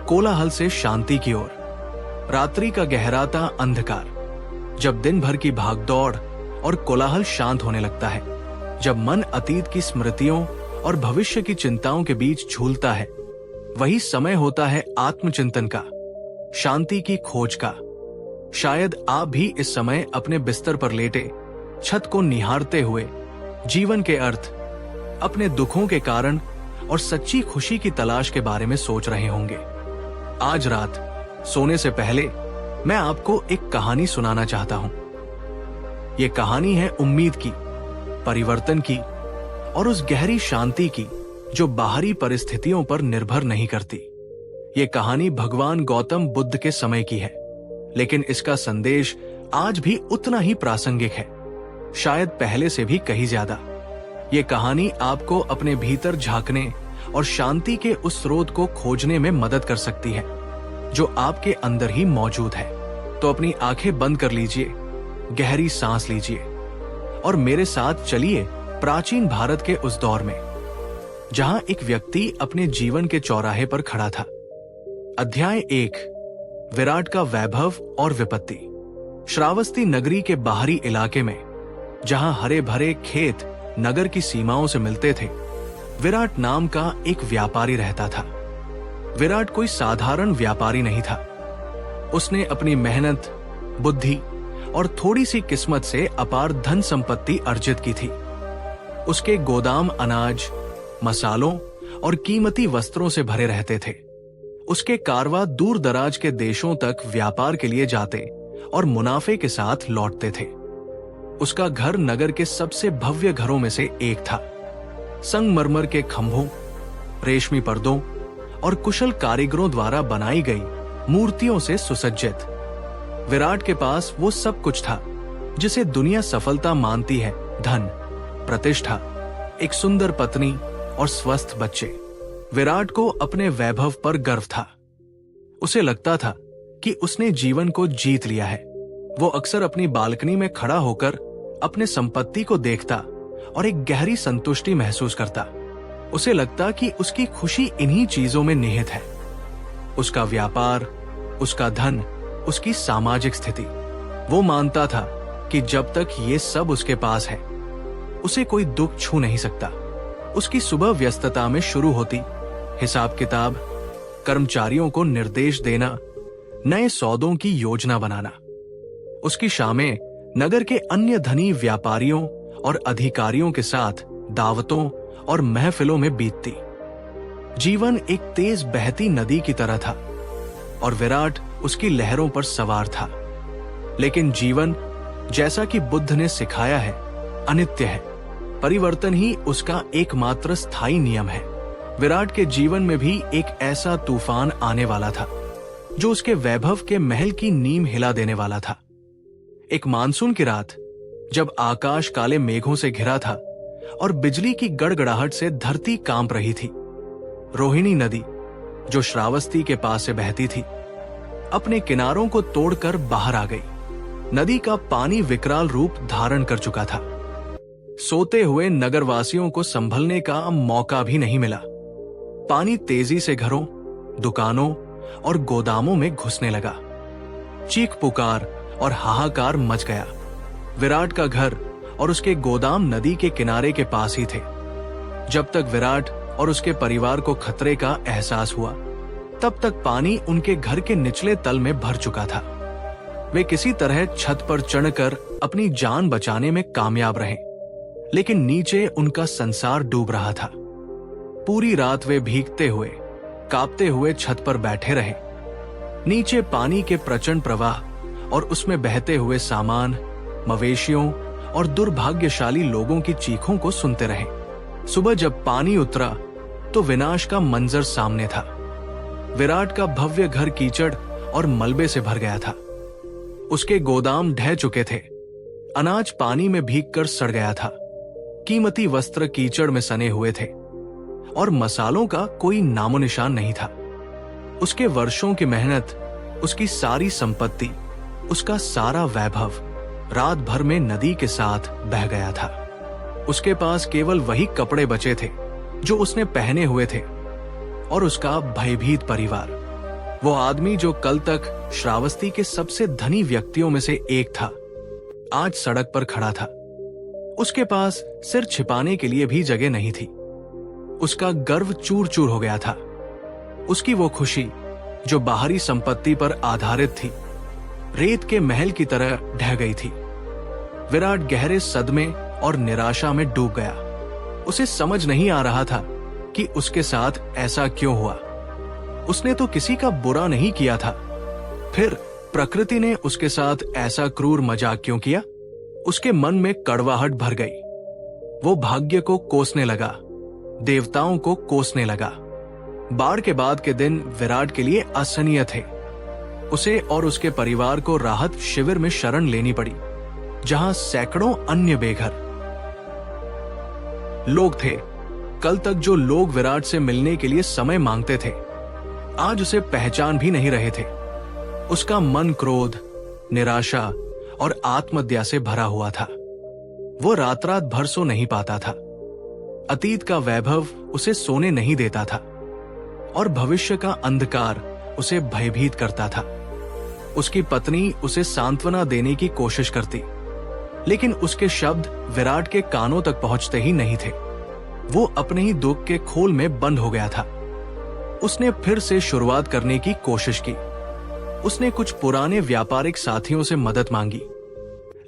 कोलाहल से शांति की ओर। रात्रि का गहराता अंधकार, जब दिन भर की भागदौड़ और कोलाहल शांत होने लगता है, जब मन अतीत की स्मृतियों और भविष्य की चिंताओं के बीच झूलता है, वही समय होता है आत्मचिंतन का, शांति की खोज का। शायद आप भी इस समय अपने बिस्तर पर लेटे, छत को निहारते हुए जीवन के अर्थ, अपने दुखों के कारण और सच्ची खुशी की तलाश के बारे में सोच रहे होंगे। आज रात सोने से पहले मैं आपको एक कहानी सुनाना चाहता हूं। यह कहानी है उम्मीद की, परिवर्तन की और उस गहरी शांति की जो बाहरी परिस्थितियों पर निर्भर नहीं करती। ये कहानी भगवान गौतम बुद्ध के समय की है, लेकिन इसका संदेश आज भी उतना ही प्रासंगिक है, शायद पहले से भी कहीं ज्यादा। ये कहानी आपको अपने भीतर झांकने और शांति के उस स्रोत को खोजने में मदद कर सकती है जो आपके अंदर ही मौजूद है। तो अपनी आंखें बंद कर लीजिए, गहरी सांस लीजिए और मेरे साथ चलिए प्राचीन भारत के उस दौर में जहां एक व्यक्ति अपने जीवन के चौराहे पर खड़ा था। अध्याय 1, विराट का वैभव और विपत्ति। श्रावस्ती नगरी के बाहरी इलाके में, जहां हरे भरे खेत नगर की सीमाओं से मिलते थे, विराट नाम का एक व्यापारी रहता था। विराट कोई साधारण व्यापारी नहीं था। उसने अपनी मेहनत, बुद्धि और थोड़ी सी किस्मत से अपार धन संपत्ति अर्जित की थी। उसके गोदाम अनाज, मसालों और कीमती वस्त्रों से भरे रहते थे। उसके कारवां दूर दराज के देशों तक व्यापार के लिए जाते और मुनाफे के साथ लौटते थे। उसका घर नगर के सबसे भव्य घरों में से एक था। संगमरमर के खंभों, रेशमी पर्दों और कुशल कारीगरों द्वारा बनाई गई मूर्तियों से सुसज्जित। विराट के पास वो सब कुछ था जिसे दुनिया सफलता मानती है। धन, प्रतिष्ठा, एक सुंदर पत्नी और स्वस्थ बच्चे। विराट को अपने वैभव पर गर्व था। उसे लगता था कि उसने जीवन को जीत लिया है। वो अक्सर अपनी बालकनी में खड़ा होकर अपने संपत्ति को देखता और एक गहरी संतुष्टि महसूस करता। उसे लगता कि उसकी खुशी इन्हीं चीजों में निहित है। उसका व्यापार, उसका धन, उसकी सामाजिक स्थिति। वो मानता था कि जब तक ये सब उसके पास है, उसे कोई दुख छू नहीं सकता। उसकी सुबह व्यस्तता में शुरू होती, हिसाब किताब, कर्मचारियों को निर्देश देना, नए सौदों की योजना बनाना। उसकी शामें नगर के अन्य धनी व्यापारियों और अधिकारियों के साथ दावतों और महफिलों में बीतती। जीवन एक तेज बहती नदी की तरह था और विराट उसकी लहरों पर सवार था। लेकिन जीवन, जैसा कि बुद्ध ने सिखाया है, अनित्य है। परिवर्तन ही उसका एकमात्र स्थायी नियम है। विराट के जीवन में भी एक ऐसा तूफान आने वाला था जो उसके वैभव के महल की नींव हिला देने वाला था। एक मानसून की रात, जब आकाश काले मेघों से घिरा था और बिजली की गड़गड़ाहट से धरती कांप रही थी, रोहिणी नदी, जो श्रावस्ती के पास से बहती थी, अपने किनारों को तोड़कर बाहर आ गई। नदी का पानी विकराल रूप धारण कर चुका था। सोते हुए नगरवासियों को संभलने का मौका भी नहीं मिला। पानी तेजी से घरों, दुकानों और गोदामों में घुसने लगा। चीख पुकार और हाहाकार मच गया। विराट का घर और उसके गोदाम नदी के किनारे के पास ही थे। जब तक विराट और उसके परिवार को खतरे का एहसास हुआ, तब तक पानी उनके घर के निचले तल में भर चुका था। वे किसी तरह छत पर चढ़कर अपनी जान बचाने में कामयाब रहे, लेकिन नीचे उनका संसार डूब रहा था। पूरी रात वे भीगते हुए, कांपते हुए छत पर बैठे रहे। नीचे पानी के प्रचंड प्रवाह और उसमें बहते हुए सामान, मवेशियों और दुर्भाग्यशाली लोगों की चीखों को सुनते रहे। सुबह जब पानी उतरा तो विनाश का मंजर सामने था। विराट का भव्य घर कीचड़ और मलबे से भर गया था। उसके गोदाम ढह चुके थे। अनाज पानी में भीगकर सड़ गया था। कीमती वस्त्र कीचड़ में सने हुए थे और मसालों का कोई नामो निशान नहीं था। उसके वर्षों की मेहनत, उसकी सारी संपत्ति, उसका सारा वैभव रात भर में नदी के साथ बह गया था। उसके पास केवल वही कपड़े बचे थे जो उसने पहने हुए थे और उसका भयभीत परिवार। वो आदमी जो कल तक श्रावस्ती के सबसे धनी व्यक्तियों में से एक था, आज सड़क पर खड़ा था। उसके पास सिर छिपाने के लिए भी जगह नहीं थी। उसका गर्व चूर चूर हो गया था। उसकी वो खुशी जो बाहरी संपत्ति पर आधारित थी, रेत के महल की तरह ढह गई थी। विराट गहरे सदमे और निराशा में डूब गया। उसे समझ नहीं आ रहा था कि उसके साथ ऐसा क्यों हुआ। उसने तो किसी का बुरा नहीं किया था, फिर प्रकृति ने उसके साथ ऐसा क्रूर मजाक क्यों किया? उसके मन में कड़वाहट भर गई। वो भाग्य को कोसने लगा, देवताओं को कोसने लगा। बाढ़ के बाद के दिन विराट के लिए असहनीय थे। उसे और उसके परिवार को राहत शिविर में शरण लेनी पड़ी, जहां सैकड़ों अन्य बेघर लोग थे। कल तक जो लोग विराट से मिलने के लिए समय मांगते थे, आज उसे पहचान भी नहीं रहे थे। उसका मन क्रोध, निराशा और आत्महत्या से भरा हुआ था। वो रात रात भर सो नहीं पाता था। अतीत का वैभव उसे सोने नहीं देता था और भविष्य का अंधकार उसे भयभीत करता था। उसकी पत्नी उसे सांत्वना देने की कोशिश करती, लेकिन उसके शब्द विराट के कानों तक पहुंचते ही नहीं थे। वो अपने ही दुख के खोल में बंद हो गया था। उसने फिर से शुरुआत करने की कोशिश की। उसने कुछ पुराने व्यापारिक साथियों से मदद मांगी,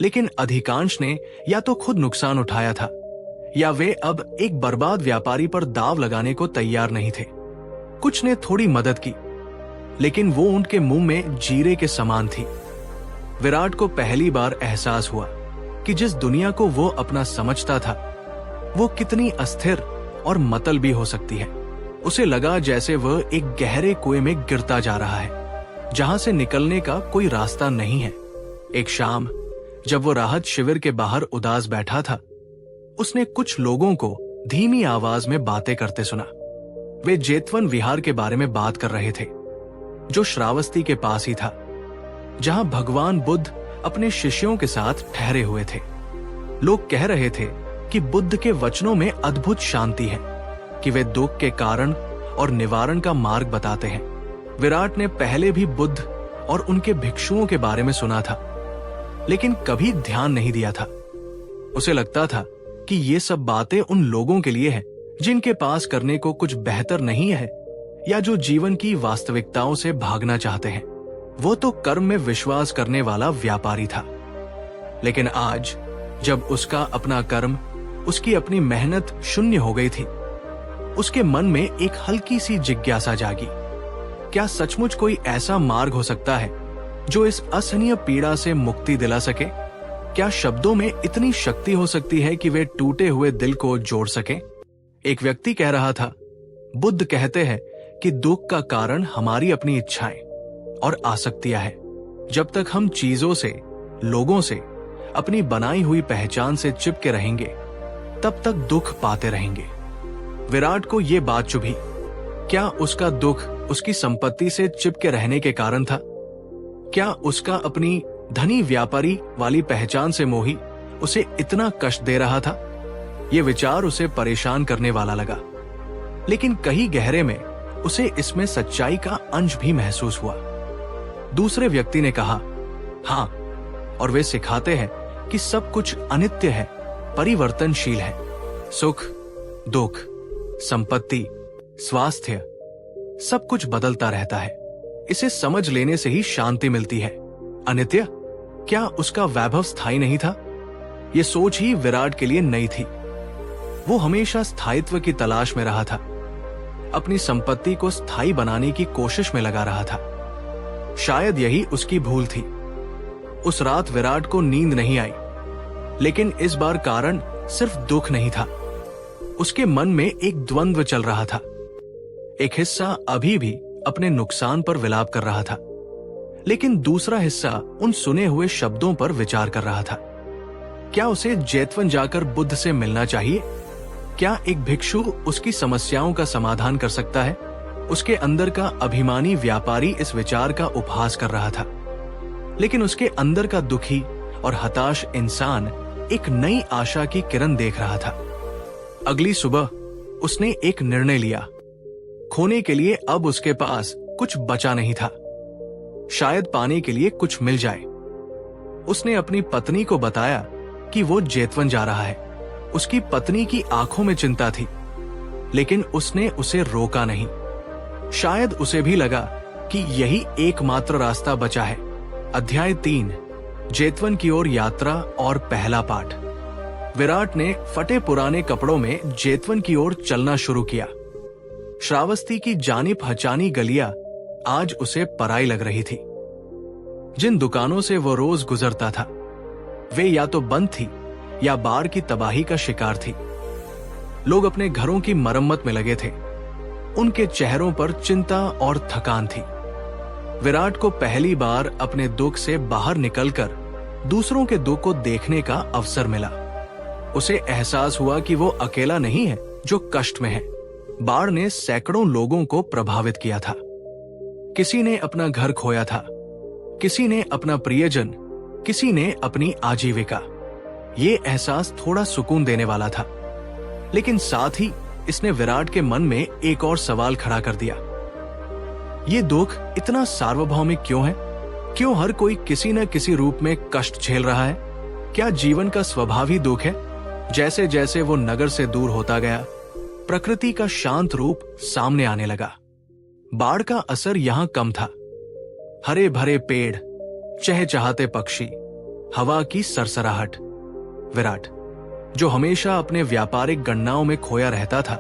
लेकिन अधिकांश ने या तो खुद नुकसान उठाया था या वे अब एक बर्बाद व्यापारी पर दाव लगाने को तैयार नहीं थे। कुछ ने थोड़ी मदद की, लेकिन वो उनके मुंह में जीरे के समान थी। विराट को पहली बार एहसास हुआ कि जिस दुनिया को वो अपना समझता था, वो कितनी अस्थिर और मतलबी हो सकती है। उसे लगा जैसे वह एक गहरे कुएं में गिरता जा रहा है, जहां से निकलने का कोई रास्ता नहीं है। एक शाम जब वो राहत शिविर के बाहर उदास बैठा था, उसने कुछ लोगों को धीमी आवाज में बातें करते सुना। वे जेतवन विहार के बारे में बात कर रहे थे, जो श्रावस्ती के पास ही था, जहां भगवान बुद्ध अपने शिष्यों के साथ ठहरे हुए थे। लोग कह रहे थे कि बुद्ध के वचनों में अद्भुत शांति है, कि वे दुख के कारण और निवारण का मार्ग बताते हैं। विराट ने पहले भी बुद्ध और उनके भिक्षुओं के बारे में सुना था, लेकिन कभी ध्यान नहीं दिया था। उसे लगता था कि ये सब बातें उन लोगों के लिए हैं जिनके पास करने को कुछ बेहतर नहीं है, या जो जीवन की वास्तविकताओं से भागना चाहते हैं। वो तो कर्म में विश्वास करने वाला व्यापारी था। लेकिन आज जब उसका अपना कर्म, उसकी अपनी मेहनत शून्य हो गई थी, उसके मन में एक हल्की सी जिज्ञासा जागी। क्या सचमुच कोई ऐसा मार्ग हो सकता है जो इस असहनीय पीड़ा से मुक्ति दिला सके? क्या शब्दों में इतनी शक्ति हो सकती है कि वे टूटे हुए दिल को जोड़ सके? एक व्यक्ति कह रहा था, बुद्ध कहते हैं कि दुख का कारण हमारी अपनी इच्छाएं और आसक्तियां है। जब तक हम चीजों से, लोगों से, अपनी बनाई हुई पहचान से चिपके रहेंगे, तब तक दुख पाते रहेंगे। विराट को यह बात चुभी। क्या उसका दुख उसकी संपत्ति से चिपके रहने के कारण था? क्या उसका अपनी धनी व्यापारी वाली पहचान से मोही उसे इतना कष्ट दे रहा था? यह विचार उसे परेशान करने वाला लगा, लेकिन कहीं गहरे में उसे इसमें सच्चाई का अंश भी महसूस हुआ। दूसरे व्यक्ति ने कहा, हाँ, और वे सिखाते हैं कि सब कुछ अनित्य है, परिवर्तनशील है। सुख, दुख, संपत्ति, स्वास्थ्य, सब कुछ बदलता रहता है। इसे समझ लेने से ही शांति मिलती है। अनित्य? क्या उसका वैभव स्थायी नहीं था? यह सोच ही विराट के लिए नई थी। वो हमेशा स्थायित्व की तलाश में रहा था, अपनी संपत्ति को स्थायी बनाने की कोशिश में लगा रहा था। शायद यही उसकी भूल थी। उस रात विराट को नींद नहीं आई, लेकिन इस बार कारण सिर्फ दुख नहीं था। उसके मन में एक द्वंद्व चल रहा था। एक हिस्सा अभी भी अपने नुकसान पर विलाप कर रहा था, लेकिन दूसरा हिस्सा उन सुने हुए शब्दों पर विचार कर रहा था। क्या उसे जेतवन जाकर बुद्ध से मिलना चाहिए? क्या एक भिक्षु उसकी समस्याओं का समाधान कर सकता है? उसके अंदर का अभिमानी व्यापारी इस विचार का उपहास कर रहा था, लेकिन उसके अंदर का दुखी और हताश इंसान एक नई आशा की किरण देख रहा था। अगली सुबह उसने एक निर्णय लिया। खोने के लिए अब उसके पास कुछ बचा नहीं था। शायद पाने के लिए कुछ मिल जाए। उसने अपनी पत्नी को बताया कि वो जेतवन जा रहा है। उसकी पत्नी की आंखों में चिंता थी, लेकिन उसने उसे रोका नहीं। शायद उसे भी लगा कि यही एकमात्र रास्ता बचा है। अध्याय 3, जेतवन की ओर यात्रा और पहला पाठ। विराट ने फटे पुराने कपड़ों में जेतवन की ओर चलना शुरू किया। श्रावस्ती की जानी पहचानी गलियां आज उसे पराई लग रही थी। जिन दुकानों से वो रोज गुजरता था वे या तो बंद थी या बाढ़ की तबाही का शिकार थी। लोग अपने घरों की मरम्मत में लगे थे। उनके चेहरों पर चिंता और थकान थी। विराट को पहली बार अपने दुख से बाहर निकलकर दूसरों के दुख को देखने का अवसर मिला। उसे एहसास हुआ कि वो अकेला नहीं है जो कष्ट में है। बाढ़ ने सैकड़ों लोगों को प्रभावित किया था। किसी ने अपना घर खोया था, किसी ने अपना प्रियजन, किसी ने अपनी आजीविका। ये एहसास थोड़ा सुकून देने वाला था, लेकिन साथ ही इसने विराट के मन में एक और सवाल खड़ा कर दिया। ये दुख इतना सार्वभौमिक क्यों है? क्यों हर कोई किसी न किसी रूप में कष्ट झेल रहा है? क्या जीवन का स्वभाव ही दुख है? जैसे जैसे वो नगर से दूर होता गया, प्रकृति का शांत रूप सामने आने लगा। बाढ़ का असर यहां कम था। हरे भरे पेड़, चहचहाते पक्षी, हवा की सरसराहट। विराट, जो हमेशा अपने व्यापारिक गणनाओं में खोया रहता था,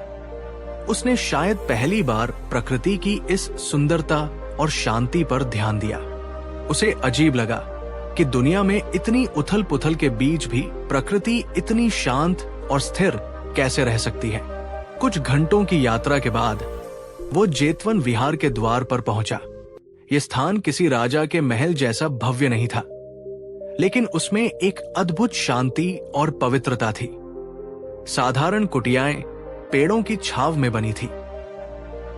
उसने शायद पहली बार प्रकृति की इस सुंदरता और शांति पर ध्यान दिया। उसे अजीब लगा कि दुनिया में इतनी उथल पुथल के बीच भी प्रकृति इतनी शांत और स्थिर कैसे रह सकती है। कुछ घंटों की यात्रा के बाद वो जेतवन विहार के द्वार पर पहुंचा। यह स्थान किसी राजा के महल जैसा भव्य नहीं था, लेकिन उसमें एक अद्भुत शांति और पवित्रता थी। साधारण कुटियाएं पेड़ों की छाव में बनी थी।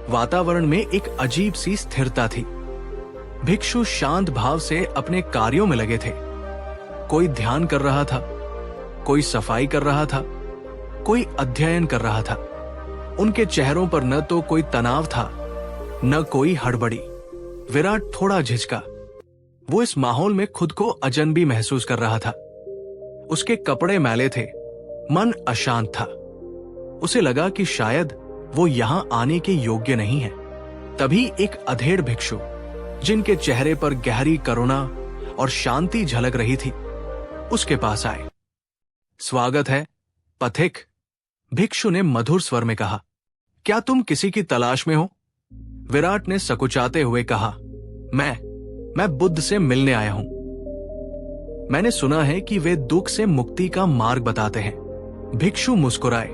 वातावरण में एक अजीब सी स्थिरता थी। भिक्षु शांत भाव से अपने कार्यों में लगे थे। कोई ध्यान कर रहा था, कोई सफाई कर रहा था, कोई अध्ययन कर रहा था। उनके चेहरों पर न तो कोई तनाव था, न कोई हड़बड़ी। विराट थोड़ा झिझका। वो इस माहौल में खुद को अजनबी महसूस कर रहा था। उसके कपड़े मैले थे, मन अशांत था। उसे लगा कि शायद वो यहां आने के योग्य नहीं है। तभी एक अधेड़ भिक्षु, जिनके चेहरे पर गहरी करुणा और शांति झलक रही थी, उसके पास आए। स्वागत है, पथिक, भिक्षु ने मधुर स्वर में कहा। क्या तुम किसी की तलाश में हो? विराट ने सकुचाते हुए कहा, मैं बुद्ध से मिलने आया हूं। मैंने सुना है कि वे दुख से मुक्ति का मार्ग बताते हैं। भिक्षु मुस्कुराए।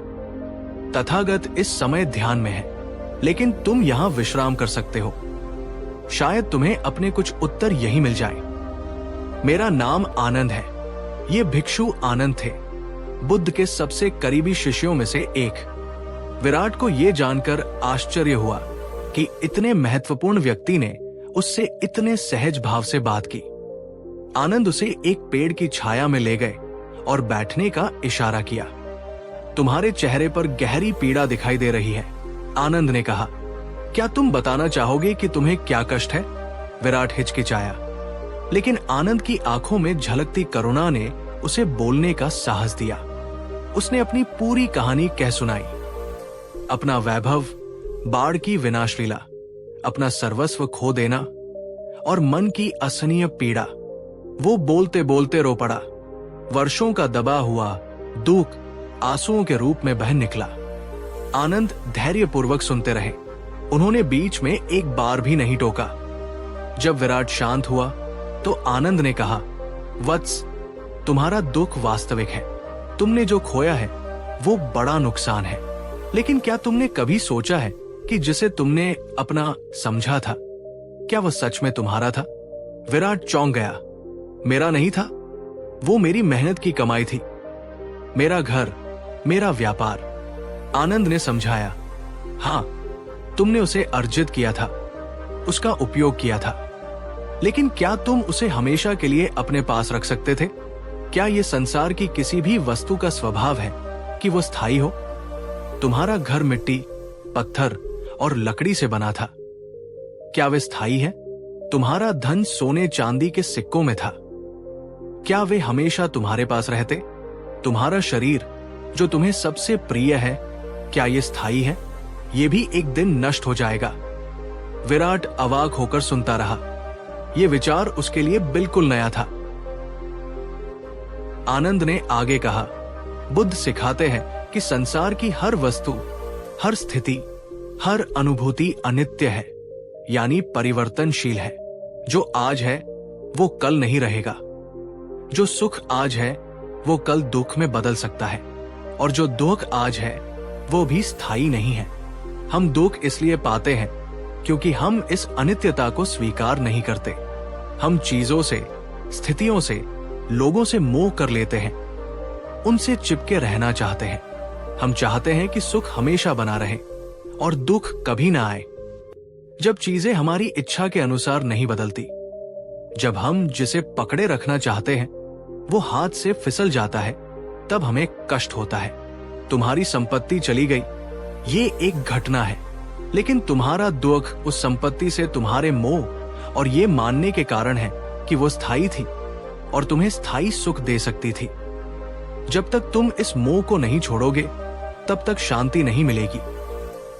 तथागत इस समय ध्यान में है, लेकिन तुम यहां विश्राम कर सकते हो। शायद तुम्हें अपने कुछ उत्तर यही मिल जाए। मेरा नाम आनंद है। ये भिक्षु आनंद थे, बुद्ध के सबसे करीबी शिष्यों में से एक। विराट को यह जानकर आश्चर्य हुआ कि इतने महत्वपूर्ण व्यक्ति ने उससे इतने सहज भाव से बात की। आनंद उसे एक पेड़ की छाया में ले गए और बैठने का इशारा किया। तुम्हारे चेहरे पर गहरी पीड़ा दिखाई दे रही है, आनंद ने कहा। क्या तुम बताना चाहोगे कि तुम्हें क्या कष्ट है? विराट हिचकिचाया, लेकिन आनंद की आंखों में झलकती करुणा ने उसे बोलने का साहस दिया। उसने अपनी पूरी कहानी कह सुनाई। अपना वैभव, बाढ़ की विनाशलीला, अपना सर्वस्व खो देना और मन की असहनीय पीड़ा। वो बोलते बोलते रो पड़ा। वर्षों का दबा हुआ दुख आंसुओं के रूप में बह निकला। आनंद धैर्यपूर्वक सुनते रहे। उन्होंने बीच में एक बार भी नहीं टोका। जब विराट शांत हुआ तो आनंद ने कहा, वत्स, तुम्हारा दुख वास्तविक है। तुमने जो खोया है वो बड़ा नुकसान है, लेकिन क्या तुमने कभी सोचा है कि जिसे तुमने अपना समझा था, क्या वह सच में तुम्हारा था? विराट चौंक गया। मेरा नहीं था, वो मेरी मेहनत की कमाई थी। मेरा घर, मेरा व्यापार, आनंद ने समझाया। हां, तुमने उसे अर्जित किया था, उसका उपयोग किया था, लेकिन क्या तुम उसे हमेशा के लिए अपने पास रख सकते थे? क्या यह संसार की किसी भी वस्तु का स्वभाव है कि वो स्थायी हो? तुम्हारा घर मिट्टी, पत्थर और लकड़ी से बना था। क्या वे स्थायी है? तुम्हारा धन सोने चांदी के सिक्कों में था। क्या वे हमेशा तुम्हारे पास रहते? तुम्हारा शरीर, जो तुम्हें सबसे प्रिय है, क्या ये स्थायी है? ये भी एक दिन नष्ट हो जाएगा। विराट अवाक होकर सुनता रहा। यह विचार उसके लिए बिल्कुल नया था। आनंद ने आगे कहा, बुद्ध सिखाते हैं कि संसार की हर वस्तु, हर स्थिति, हर अनुभूति अनित्य है, यानी परिवर्तनशील है। जो आज है वो कल नहीं रहेगा। जो सुख आज है वो कल दुख में बदल सकता है, और जो दुख आज है वो भी स्थायी नहीं है। हम दुख इसलिए पाते हैं क्योंकि हम इस अनित्यता को स्वीकार नहीं करते। हम चीजों से, स्थितियों से, लोगों से मोह कर लेते हैं, उनसे चिपके रहना चाहते हैं। हम चाहते हैं कि सुख हमेशा बना रहे और दुख कभी ना आए। जब चीजें हमारी इच्छा के अनुसार नहीं बदलती, जब हम जिसे पकड़े रखना चाहते हैं वो हाथ से फिसल जाता है, तब हमें कष्ट होता है। तुम्हारी संपत्ति चली गई, ये एक घटना है, लेकिन तुम्हारा दुख उस संपत्ति से तुम्हारे मोह और ये मानने के कारण है कि वो स्थायी थी और तुम्हें स्थायी सुख दे सकती थी। जब तक तुम इस मोह को नहीं छोड़ोगे, तब तक शांति नहीं मिलेगी,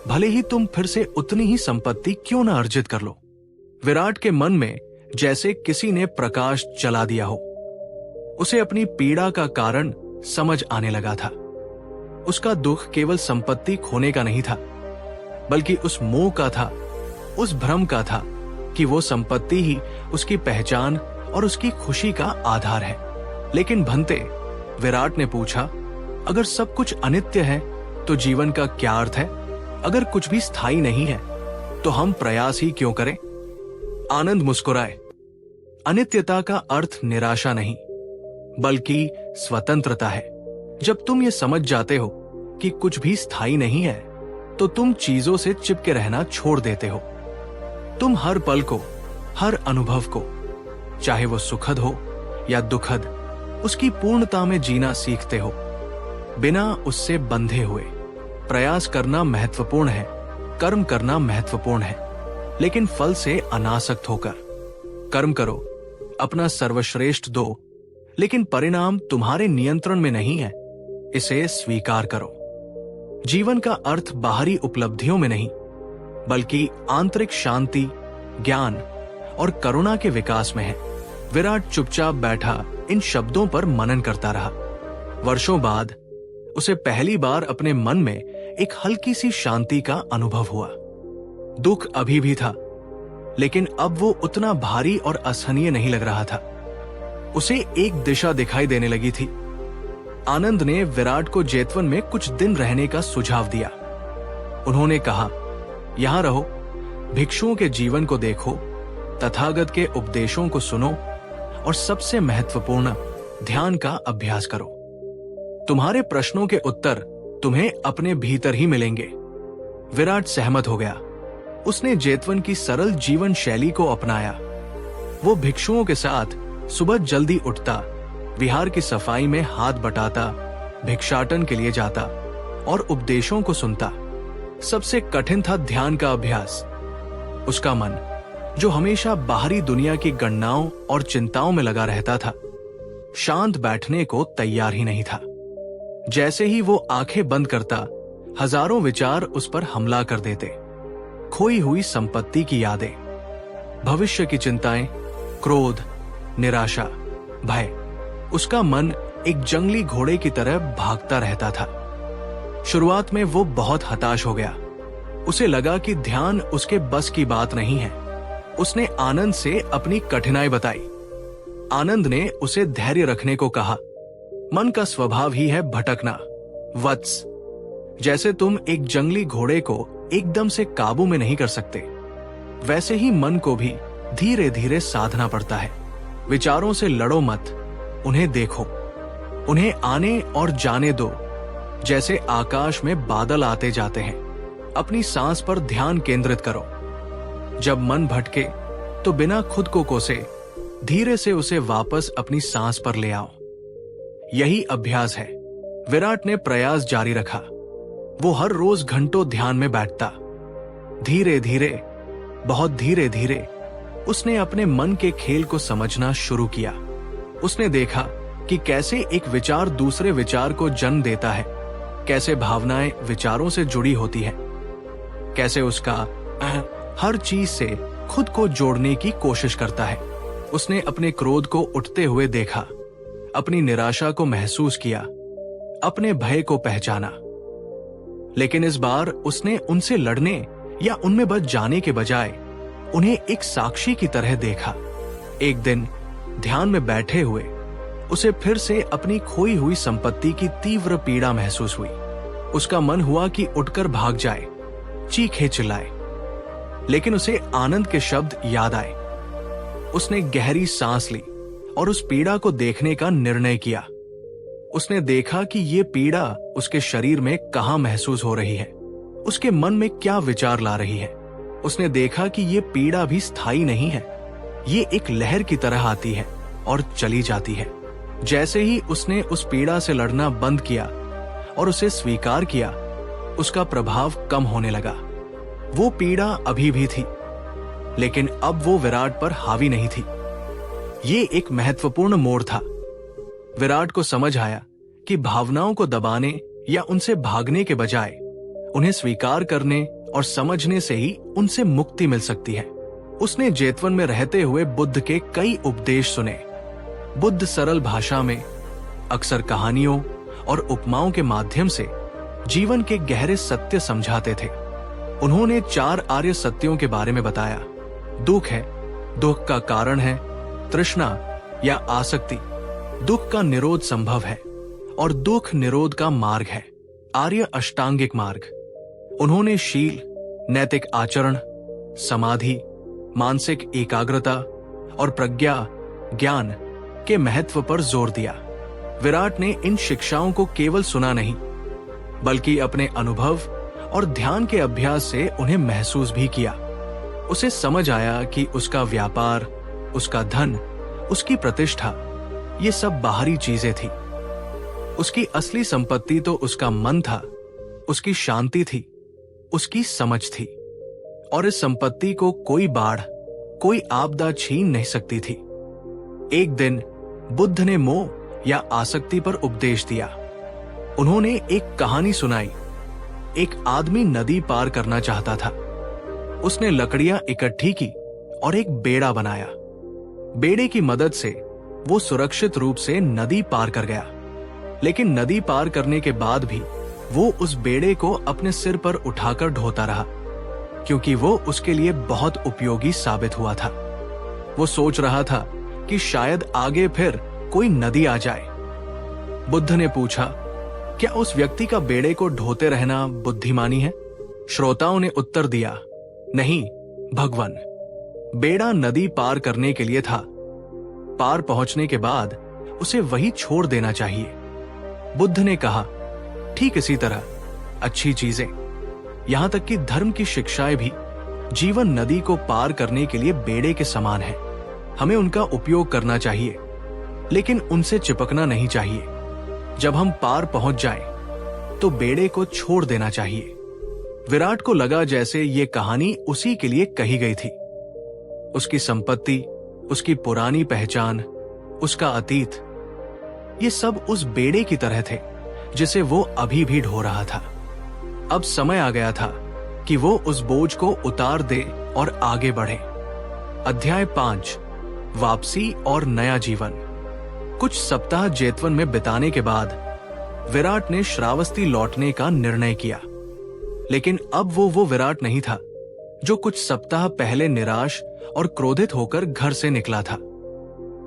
भले ही तुम फिर से उतनी ही संपत्ति क्यों ना अर्जित कर लो। विराट के मन में जैसे किसी ने प्रकाश जला दिया हो। उसे अपनी पीड़ा का कारण समझ आने लगा था। उसका दुख केवल संपत्ति खोने का नहीं था, बल्कि उस मोह का था, उस भ्रम का था कि वो संपत्ति ही उसकी पहचान और उसकी खुशी का आधार है। लेकिन भंते, विराट ने पूछा, अगर सब कुछ अनित्य है तो जीवन का क्या अर्थ है? अगर कुछ भी स्थायी नहीं है तो हम प्रयास ही क्यों करें? आनंद मुस्कुराए। अनित्यता का अर्थ निराशा नहीं, बल्कि स्वतंत्रता है। जब तुम ये समझ जाते हो कि कुछ भी स्थायी नहीं है, तो तुम चीजों से चिपके रहना छोड़ देते हो। तुम हर पल को, हर अनुभव को, चाहे वो सुखद हो या दुखद, उसकी पूर्णता में जीना सीखते हो, बिना उससे बंधे हुए। प्रयास करना महत्वपूर्ण है, कर्म करना महत्वपूर्ण है, लेकिन फल से अनासक्त होकर। कर्म करो, अपना सर्वश्रेष्ठ दो, लेकिन परिणाम तुम्हारे नियंत्रण में नहीं है, इसे स्वीकार करो। जीवन का अर्थ बाहरी उपलब्धियों में नहीं, बल्कि आंतरिक शांति, ज्ञान और करुणा के विकास में है। विराट चुपचाप बैठा इन शब्दों पर मनन करता रहा। वर्षों बाद उसे पहली बार अपने मन में एक हल्की सी शांति का अनुभव हुआ। दुख अभी भी था, लेकिन अब वो उतना भारी और असहनीय नहीं लग रहा था। उसे एक दिशा दिखाई देने लगी थी। आनंद ने विराट को जेतवन में कुछ दिन रहने का सुझाव दिया। उन्होंने कहा, यहां रहो, भिक्षुओं के जीवन को देखो, तथागत के उपदेशों को सुनो और सबसे महत्वपूर्ण, ध्यान का अभ्यास करो। तुम्हारे प्रश्नों के उत्तर तुम्हें अपने भीतर ही मिलेंगे। विराट सहमत हो गया। उसने जेतवन की सरल जीवन शैली को अपनाया। वो भिक्षुओं के साथ सुबह जल्दी उठता, विहार की सफाई में हाथ बटाता, भिक्षाटन के लिए जाता और उपदेशों को सुनता। सबसे कठिन था ध्यान का अभ्यास। उसका मन, जो हमेशा बाहरी दुनिया की गणनाओं और चिंताओं में लगा रहता था, शांत बैठने को तैयार ही नहीं था। जैसे ही वो आंखें बंद करता, हजारों विचार उस पर हमला कर देते। खोई हुई संपत्ति की यादें, भविष्य की चिंताएं, क्रोध, निराशा, भय। उसका मन एक जंगली घोड़े की तरह भागता रहता था। शुरुआत में वो बहुत हताश हो गया। उसे लगा कि ध्यान उसके बस की बात नहीं है। उसने आनंद से अपनी कठिनाई बताई। आनंद ने उसे धैर्य रखने को कहा। मन का स्वभाव ही है भटकना, वत्स। जैसे तुम एक जंगली घोड़े को एकदम से काबू में नहीं कर सकते, वैसे ही मन को भी धीरे धीरे साधना पड़ता है। विचारों से लड़ो मत, उन्हें देखो, उन्हें आने और जाने दो, जैसे आकाश में बादल आते जाते हैं। अपनी सांस पर ध्यान केंद्रित करो। जब मन भटके तो बिना खुद को कोसे धीरे से उसे वापस अपनी सांस पर ले आओ। यही अभ्यास है। विराट ने प्रयास जारी रखा। वो हर रोज घंटों ध्यान में बैठता। धीरे धीरे, बहुत धीरे धीरे उसने अपने मन के खेल को समझना शुरू किया। उसने देखा कि कैसे एक विचार दूसरे विचार को जन्म देता है, कैसे भावनाएं विचारों से जुड़ी होती हैं, कैसे उसका हर चीज से खुद को जोड़ने की कोशिश करता है। उसने अपने क्रोध को उठते हुए देखा, अपनी निराशा को महसूस किया, अपने भय को पहचाना। लेकिन इस बार उसने उनसे लड़ने या उनमें बच जाने के बजाय उन्हें एक साक्षी की तरह देखा। एक दिन ध्यान में बैठे हुए उसे फिर से अपनी खोई हुई संपत्ति की तीव्र पीड़ा महसूस हुई। उसका मन हुआ कि उठकर भाग जाए, चीखे चिल्लाए, लेकिन उसे आनंद के शब्द याद आए। उसने गहरी सांस ली और उस पीड़ा को देखने का निर्णय किया। उसने देखा कि ये पीड़ा उसके शरीर में कहां महसूस हो रही है, उसके मन में क्या विचार ला रही है। उसने देखा कि ये पीड़ा भी स्थायी नहीं है, ये एक लहर की तरह आती है और चली जाती है। जैसे ही उसने उस पीड़ा से लड़ना बंद किया और उसे स्वीकार किया, उसका प्रभाव कम होने लगा। वो पीड़ा अभी भी थी, लेकिन अब वो विराट पर हावी नहीं थी। ये एक महत्वपूर्ण मोड़ था। विराट को समझ आया कि भावनाओं को दबाने या उनसे भागने के बजाय उन्हें स्वीकार करने और समझने से ही उनसे मुक्ति मिल सकती है। उसने जेतवन में रहते हुए बुद्ध के कई उपदेश सुने। बुद्ध सरल भाषा में, अक्सर कहानियों और उपमाओं के माध्यम से जीवन के गहरे सत्य समझाते थे। उन्होंने 4 आर्य सत्यों के बारे में बताया। दुख है, दुख का कारण है तृष्णा या आसक्ति, दुख का निरोध संभव है और दुख निरोध का मार्ग है आर्य अष्टांगिक मार्ग। उन्होंने शील, नैतिक आचरण, समाधि, मानसिक एकाग्रता और प्रज्ञा ज्ञान के महत्व पर जोर दिया। विराट ने इन शिक्षाओं को केवल सुना नहीं, बल्कि अपने अनुभव और ध्यान के अभ्यास से उन्हें महसूस भी किया। उसे समझ आया कि उसका व्यापार, उसका धन, उसकी प्रतिष्ठा, ये सब बाहरी चीजें थी। उसकी असली संपत्ति तो उसका मन था, उसकी शांति थी, उसकी समझ थी, और इस संपत्ति को कोई बाढ़, कोई आपदा छीन नहीं सकती थी। एक दिन बुद्ध ने मोह या आसक्ति पर उपदेश दिया। उन्होंने एक कहानी सुनाई। एक आदमी नदी पार करना चाहता था। उसने लकड़ियां इकट्ठी की और एक बेड़ा बनाया। बेड़े की मदद से वो सुरक्षित रूप से नदी पार कर गया। लेकिन नदी पार करने के बाद भी वो उस बेड़े को अपने सिर पर उठाकर ढोता रहा, क्योंकि वो उसके लिए बहुत उपयोगी साबित हुआ था। वो सोच रहा था कि शायद आगे फिर कोई नदी आ जाए। बुद्ध ने पूछा, क्या उस व्यक्ति का बेड़े को ढोते रहना बुद्धिमानी है? श्रोताओं ने उत्तर दिया, नहीं भगवान, बेड़ा नदी पार करने के लिए था। पार पहुंचने के बाद उसे वही छोड़ देना चाहिए। बुद्ध ने कहा, ठीक इसी तरह अच्छी चीजें, यहां तक कि धर्म की शिक्षाएं भी जीवन नदी को पार करने के लिए बेड़े के समान है। हमें उनका उपयोग करना चाहिए, लेकिन उनसे चिपकना नहीं चाहिए। जब हम पार पहुंच जाएं, तो बेड़े को छोड़ देना चाहिए। विराट को लगा जैसे ये कहानी उसी के लिए कही गई थी। उसकी संपत्ति, उसकी पुरानी पहचान, उसका अतीत, ये सब उस बेड़े की तरह थे जिसे वो अभी भी ढो रहा था। अब समय आ गया था कि वो उस बोझ को उतार दे और आगे बढ़े। अध्याय 5, वापसी और नया जीवन। कुछ सप्ताह जेतवन में बिताने के बाद विराट ने श्रावस्ती लौटने का निर्णय किया। लेकिन अब वो विराट नहीं था जो कुछ सप्ताह पहले निराश और क्रोधित होकर घर से निकला था।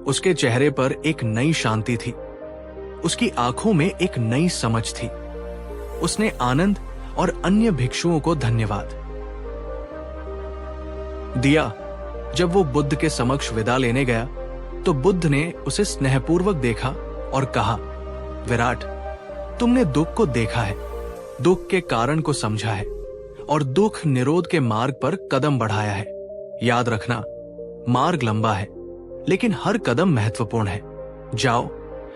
उसके चेहरे पर एक नई शांति थी, उसकी आंखों में एक नई समझ थी। उसने आनंद और अन्य भिक्षुओं को धन्यवाद दिया। जब वो बुद्ध के समक्ष विदा लेने गया तो बुद्ध ने उसे स्नेहपूर्वक देखा और कहा, विराट, तुमने दुख को देखा है, दुख के कारण को समझा है और दुख निरोध के मार्ग पर कदम बढ़ाया है। याद रखना, मार्ग लंबा है, लेकिन हर कदम महत्वपूर्ण है। जाओ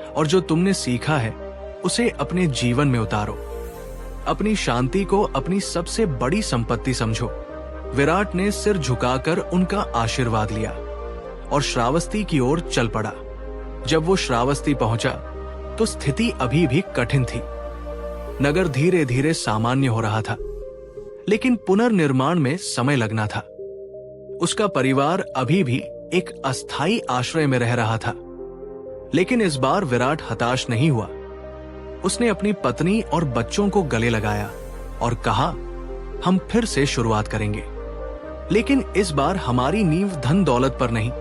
और जो तुमने सीखा है उसे अपने जीवन में उतारो। अपनी शांति को अपनी सबसे बड़ी संपत्ति समझो। विराट ने सिर झुकाकर उनका आशीर्वाद लिया और श्रावस्ती की ओर चल पड़ा। जब वो श्रावस्ती पहुंचा तो स्थिति अभी भी कठिन थी। नगर धीरे धीरे सामान्य हो रहा था, लेकिन पुनर्निर्माण में समय लगना था। उसका परिवार अभी भी एक अस्थायी आश्रय में रह रहा था। लेकिन इस बार विराट हताश नहीं हुआ। उसने अपनी पत्नी और बच्चों को गले लगाया और कहा, हम फिर से शुरुआत करेंगे, लेकिन इस बार हमारी नींव धन दौलत पर नहीं,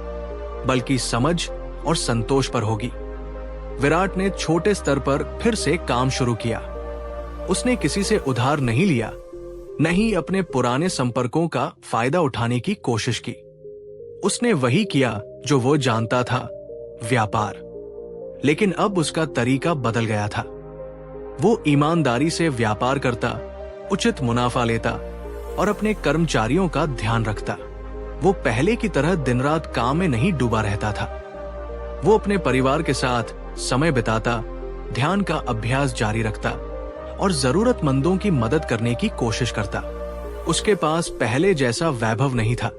बल्कि समझ और संतोष पर होगी। विराट ने छोटे स्तर पर फिर से काम शुरू किया। उसने किसी से उधार नहीं लिया, न ही अपने पुराने संपर्कों का फायदा उठाने की कोशिश की। उसने वही किया जो वो जानता था, व्यापार। लेकिन अब उसका तरीका बदल गया था। वो ईमानदारी से व्यापार करता, उचित मुनाफा लेता और अपने कर्मचारियों का ध्यान रखता। वो पहले की तरह दिन रात काम में नहीं डूबा रहता था। वो अपने परिवार के साथ समय बिताता, ध्यान का अभ्यास जारी रखता और जरूरतमंदों की मदद करने की कोशिश करता। उसके पास पहले जैसा वैभव नहीं था,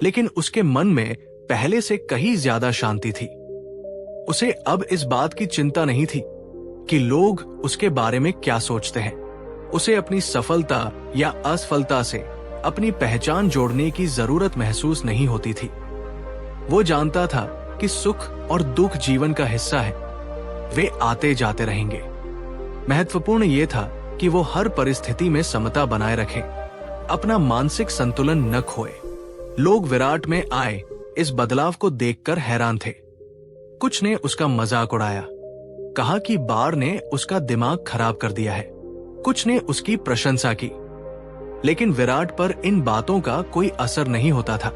लेकिन उसके मन में पहले से कहीं ज्यादा शांति थी। उसे अब इस बात की चिंता नहीं थी कि लोग उसके बारे में क्या सोचते हैं। उसे अपनी सफलता या असफलता से अपनी पहचान जोड़ने की जरूरत महसूस नहीं होती थी। वो जानता था कि सुख और दुख जीवन का हिस्सा है, वे आते जाते रहेंगे। महत्वपूर्ण ये था कि वो हर परिस्थिति में समता बनाए रखे, अपना मानसिक संतुलन न खोए। लोग विराट में आए इस बदलाव को देखकर हैरान थे। कुछ ने उसका मजाक उड़ाया, कहा कि बाढ़ ने उसका दिमाग खराब कर दिया है। कुछ ने उसकी प्रशंसा की, लेकिन विराट पर इन बातों का कोई असर नहीं होता था।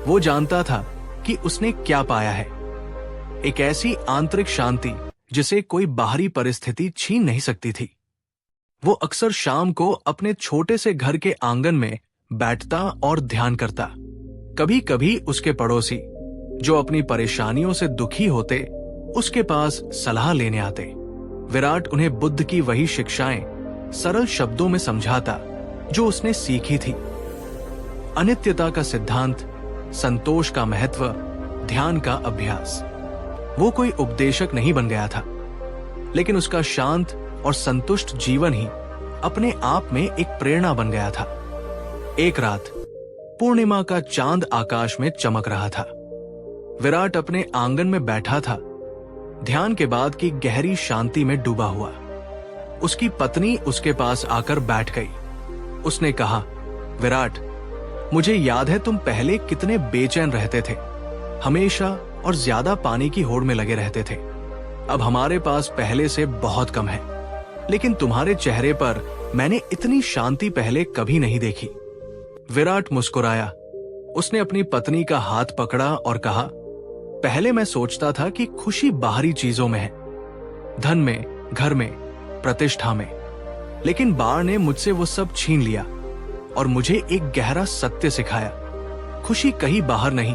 वो जानता था कि उसने क्या पाया है, एक ऐसी आंतरिक शांति जिसे कोई बाहरी परिस्थिति छीन नहीं सकती थी। वो अक्सर शाम को अपने छोटे से घर के आंगन में बैठता और ध्यान करता। कभी कभी उसके पड़ोसी जो अपनी परेशानियों से दुखी होते, उसके पास सलाह लेने आते। विराट उन्हें बुद्ध की वही शिक्षाएं सरल शब्दों में समझाता जो उसने सीखी थी। अनित्यता का सिद्धांत, संतोष का महत्व, ध्यान का अभ्यास। वो कोई उपदेशक नहीं बन गया था, लेकिन उसका शांत और संतुष्ट जीवन ही अपने आप में एक प्रेरणा बन गया था। एक रात पूर्णिमा का चांद आकाश में चमक रहा था। विराट अपने आंगन में बैठा था, ध्यान के बाद की गहरी शांति में डूबा हुआ। उसकी पत्नी उसके पास आकर बैठ गई। उसने कहा, विराट, मुझे याद है तुम पहले कितने बेचैन रहते थे, हमेशा और ज्यादा पानी की होड़ में लगे रहते थे। अब हमारे पास पहले से बहुत कम है, लेकिन तुम्हारे चेहरे पर मैंने इतनी शांति पहले कभी नहीं देखी। विराट मुस्कुराया। उसने अपनी पत्नी का हाथ पकड़ा और कहा, पहले मैं सोचता था कि खुशी बाहरी चीजों में है, धन में, घर में, प्रतिष्ठा में, लेकिन बाढ़ ने मुझसे वो सब छीन लिया और मुझे एक गहरा सत्य सिखाया। खुशी कहीं बाहर नहीं,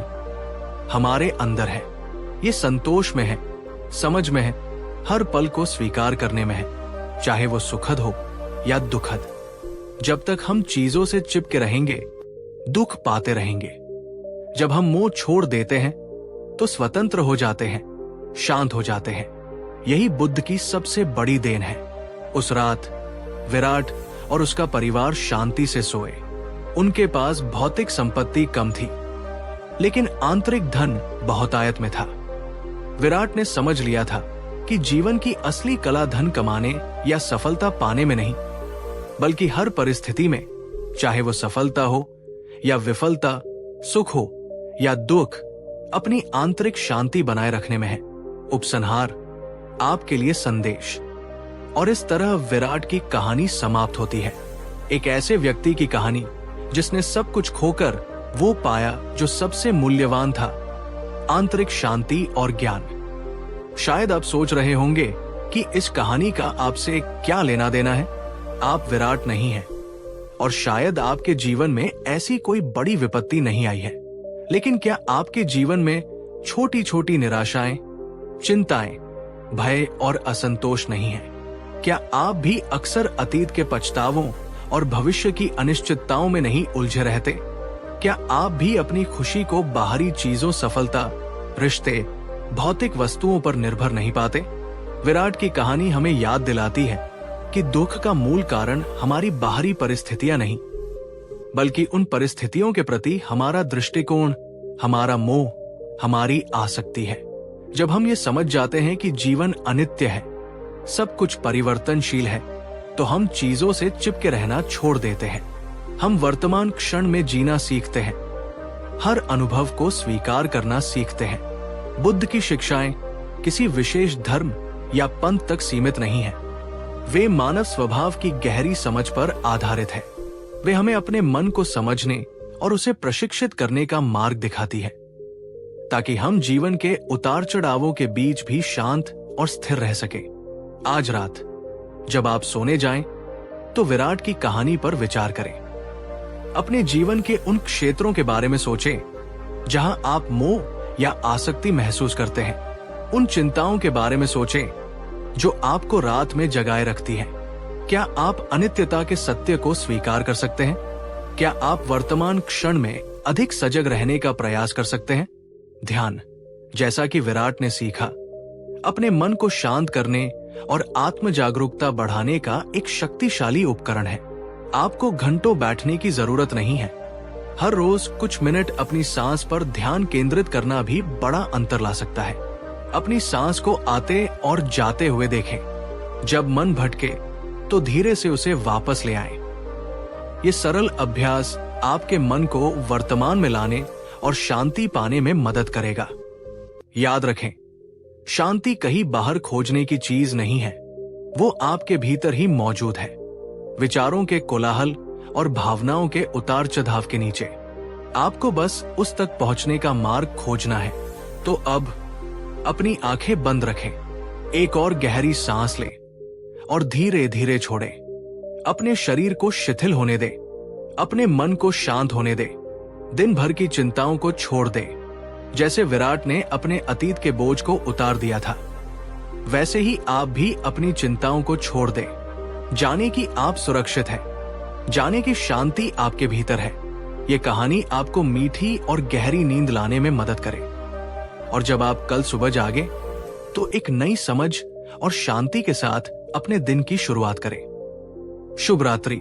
हमारे अंदर है। ये संतोष में है, समझ में है, हर पल को स्वीकार करने में है, चाहे वो सुखद हो या दुखद। जब तक हम चीजों से चिपके रहेंगे, दुख पाते रहेंगे। जब हम मोह छोड़ देते हैं तो स्वतंत्र हो जाते हैं, शांत हो जाते हैं। यही बुद्ध की सबसे बड़ी देन है। उस रात विराट और उसका परिवार शांति से सोए। उनके पास भौतिक संपत्ति कम थी, लेकिन आंतरिक धन बहुतायत में था। विराट ने समझ लिया था कि जीवन की असली कला धन कमाने या सफलता पाने में नहीं, बल्कि हर परिस्थिति में, चाहे वो सफलता हो या विफलता, सुख हो या दुख, अपनी आंतरिक शांति बनाए रखने में है। उपसंहार, आपके लिए संदेश। और इस तरह विराट की कहानी समाप्त होती है। एक ऐसे व्यक्ति की कहानी जिसने सब कुछ खोकर वो पाया जो सबसे मूल्यवान था, आंतरिक शांति और ज्ञान। शायद आप सोच रहे होंगे कि इस कहानी का आपसे क्या लेना देना है। आप विराट नहीं हैं, और शायद आपके जीवन में ऐसी कोई बड़ी विपत्ति नहीं आई है, लेकिन क्या आपके जीवन में छोटी छोटी निराशाएं, चिंताएं, भय और असंतोष नहीं है? क्या आप भी अक्सर अतीत के पछतावों और भविष्य की अनिश्चितताओं में नहीं उलझे रहते? क्या आप भी अपनी खुशी को बाहरी चीजों, सफलता, रिश्ते, भौतिक वस्तुओं पर निर्भर नहीं पाते? विराट की कहानी हमें याद दिलाती है कि दुख का मूल कारण हमारी बाहरी परिस्थितियां नहीं, बल्कि उन परिस्थितियों के प्रति हमारा दृष्टिकोण, हमारा मोह, हमारी आसक्ति है। जब हम ये समझ जाते हैं कि जीवन अनित्य है, सब कुछ परिवर्तनशील है, तो हम चीजों से चिपके रहना छोड़ देते हैं। हम वर्तमान क्षण में जीना सीखते हैं, हर अनुभव को स्वीकार करना सीखते हैं। बुद्ध की शिक्षाएं किसी विशेष धर्म या पंथ तक सीमित नहीं है। वे मानव स्वभाव की गहरी समझ पर आधारित है। वे हमें अपने मन को समझने और उसे प्रशिक्षित करने का मार्ग दिखाती है, ताकि हम जीवन के उतार चढ़ावों के बीच भी शांत और स्थिर रह सके। आज रात जब आप सोने जाएं, तो विराट की कहानी पर विचार करें। अपने जीवन के उन क्षेत्रों के बारे में सोचें जहां आप मोह या आसक्ति महसूस करते हैं। उन चिंताओं के बारे में सोचें जो आपको रात में जगाए रखती हैं। क्या आप अनित्यता के सत्य को स्वीकार कर सकते हैं? क्या आप वर्तमान क्षण में अधिक सजग रहने का प्रयास कर सकते हैं? ध्यान, जैसा कि विराट ने सीखा, अपने मन को शांत करने और आत्म जागरूकता बढ़ाने का एक शक्तिशाली उपकरण है। आपको घंटों बैठने की जरूरत नहीं है। हर रोज कुछ मिनट अपनी सांस पर ध्यान केंद्रित करना भी बड़ा अंतर ला सकता है। अपनी सांस को आते और जाते हुए देखें। जब मन भटके तो धीरे से उसे वापस ले आएं। ये सरल अभ्यास आपके मन को वर्तमान में लाने और शांति पाने में मदद करेगा। याद रखें, शांति कहीं बाहर खोजने की चीज नहीं है, वो आपके भीतर ही मौजूद है। विचारों के कोलाहल और भावनाओं के उतार चढ़ाव के नीचे आपको बस उस तक पहुंचने का मार्ग खोजना है। तो अब अपनी आंखें बंद रखें, एक और गहरी सांस लें और धीरे धीरे छोड़ें। अपने शरीर को शिथिल होने दें, अपने मन को शांत होने दें। दिन भर की चिंताओं को छोड़ दें। जैसे विराट ने अपने अतीत के बोझ को उतार दिया था, वैसे ही आप भी अपनी चिंताओं को छोड़ दें। जाने कि आप सुरक्षित हैं, जाने की शांति आपके भीतर है। ये कहानी आपको मीठी और गहरी नींद लाने में मदद करे। और जब आप कल सुबह जागे तो एक नई समझ और शांति के साथ अपने दिन की शुरुआत करें। शुभ रात्रि।